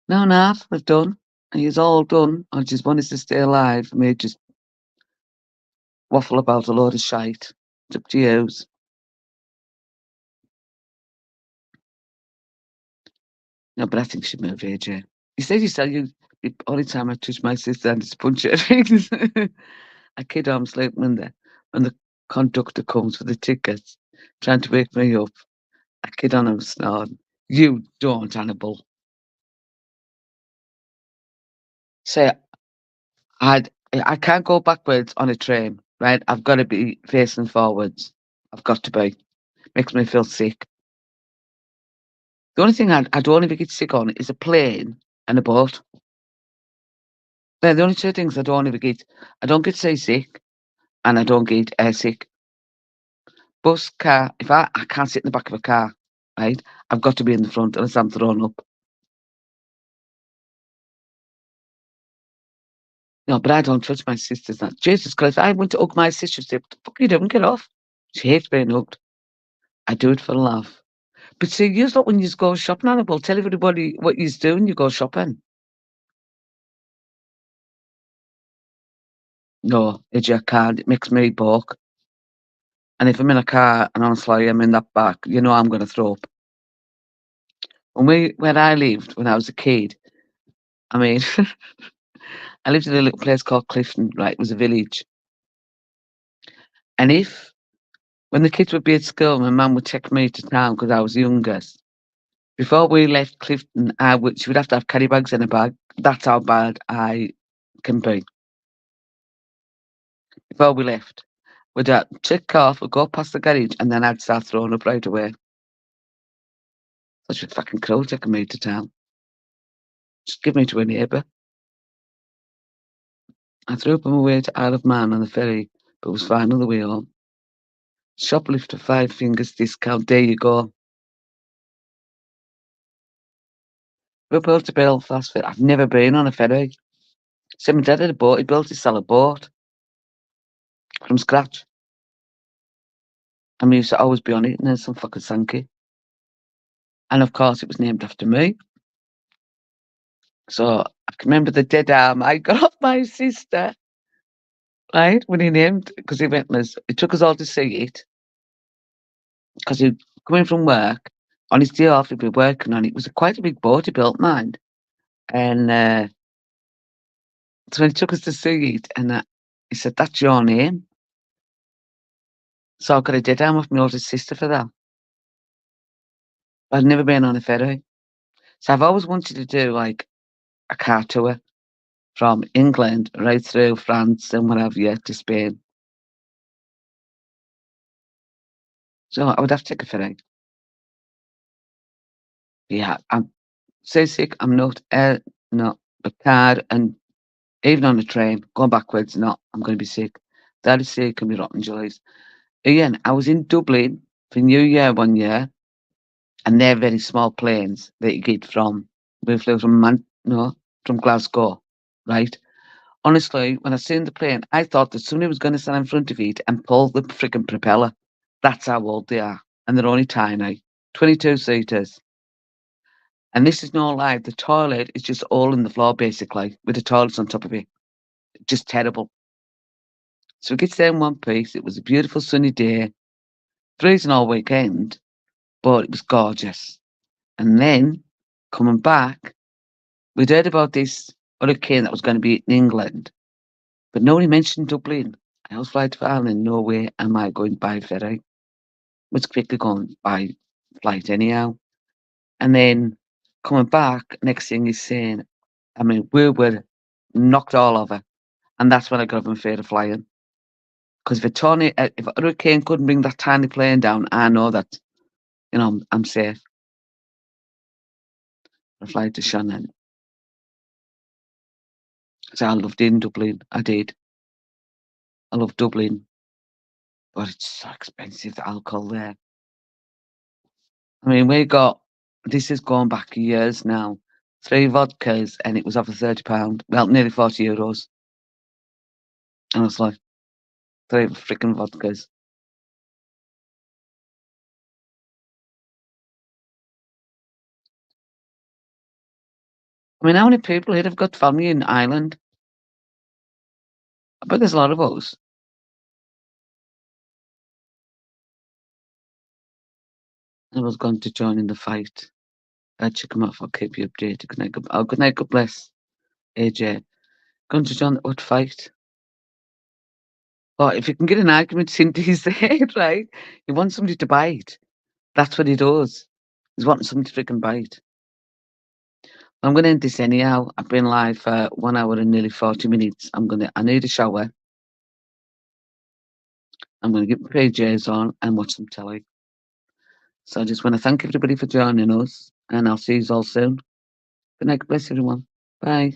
[SPEAKER 1] No, Nav, we're done. He's all done. I just wanted to stay alive. I may just waffle about a load of shite. It's up to yous. No, but I think she move, AJ. You said the only time I touch my sister and it's punch her rings. I kid arms late when the conductor comes for the tickets, trying to wake me up. I kid on him snoring. You don't, Hannibal. Say I can't go backwards on a train, right? I've got to be facing forwards. I've got to be. Makes me feel sick. The only thing I don't ever get sick on is a plane and a boat. They're the only two things I don't ever get. I don't get seasick and I don't get airsick. Bus, car, if I can't sit in the back of a car, right? I've got to be in the front unless I'm thrown up. No, but I don't trust my sisters. That Jesus Christ, I went to hug my sister. She said, "What the fuck are you doing? Get off." She hates being hugged. I do it for love. But see, you lot when you go shopping, Annabelle, tell everybody what you do when you go shopping. No, it's your card. It makes me balk. And if I'm in a car and honestly I'm in that back, you know I'm going to throw up. When I lived when I was a kid, I mean, I lived in a little place called Clifton, right? It was a village. And when the kids would be at school, my mum would take me to town because I was the youngest. Before we left Clifton, she would have to have carry bags in a bag. That's how bad I can be. Before we left, we'd check off, we'd go past the garage, and then I'd start throwing up right away. Such a fucking crow taking me to town. Just give me to a neighbour. I threw up on my way to Isle of Man on the ferry, but was fine on the way home. Shoplifter 5 fingers discount. There you go. We built to Belfast. I've never been on a ferry. So my dad had a boat. He built himself a boat from scratch. And we used to always be on it, and then some fucking sank it. And of course, it was named after me. So I can remember the dead arm I got off my sister, right? When he named, because he took us all to see it. Because he coming from work, on his day off, he'd be working on it. It was quite a big boat he built, mind. And so when he took us to see it, and he said, "That's your name." So I got a dead arm off my older sister for that. I'd never been on a ferry. So I've always wanted to do like a car tour from England right through France and what have you to Spain. So I would have to take a ferry. Yeah, I'm so sick. I'm not, no, the car and even on the train, going backwards, no, I'm going to be sick. That is sick and be rotten joys. Again, I was in Dublin for New Year one year, and they're very small planes that you get from, we flew from from Glasgow, right? Honestly, when I seen the plane, I thought that somebody was gonna stand in front of it and pull the freaking propeller. That's how old they are, and they're only tiny. 22-seaters. And this is no lie, the toilet is just all in the floor basically, with the toilets on top of it. Just terrible. So we get there in one piece. It was a beautiful sunny day, freezing all weekend, but it was gorgeous. And then coming back, we'd heard about this hurricane that was gonna be in England, but nobody mentioned Dublin. I was flying to Ireland, no way am I going by ferry. Was quickly going by flight anyhow. And then coming back, next thing he's saying, I mean, we were knocked all over, and that's when I got up in fear of flying. Because if a hurricane couldn't bring that tiny plane down, I know that, I'm safe. I fly to Shannon. So I loved it in Dublin. I did. I love Dublin, but it's so expensive, the alcohol there. I mean, this is going back years now, 3 vodkas, and it was over £30. Well, nearly €40. And I was like, 3 freaking vodkas. I mean, how many people here have got family in Ireland? I bet there's a lot of us. I was going to join in the fight. I'd check him off. I'll keep you updated. Good night. Good night. God bless. AJ. Going to join what fight? Well, if you can get an argument into his head, right? He wants somebody to bite. That's what he does. He's wanting somebody to freaking bite. I'm going to end this anyhow. I've been live for 1 hour and nearly 40 minutes. I need a shower. I'm going to get my PJs on and watch some telly. So I just want to thank everybody for joining us, and I'll see you all soon. Good night. God bless everyone. Bye.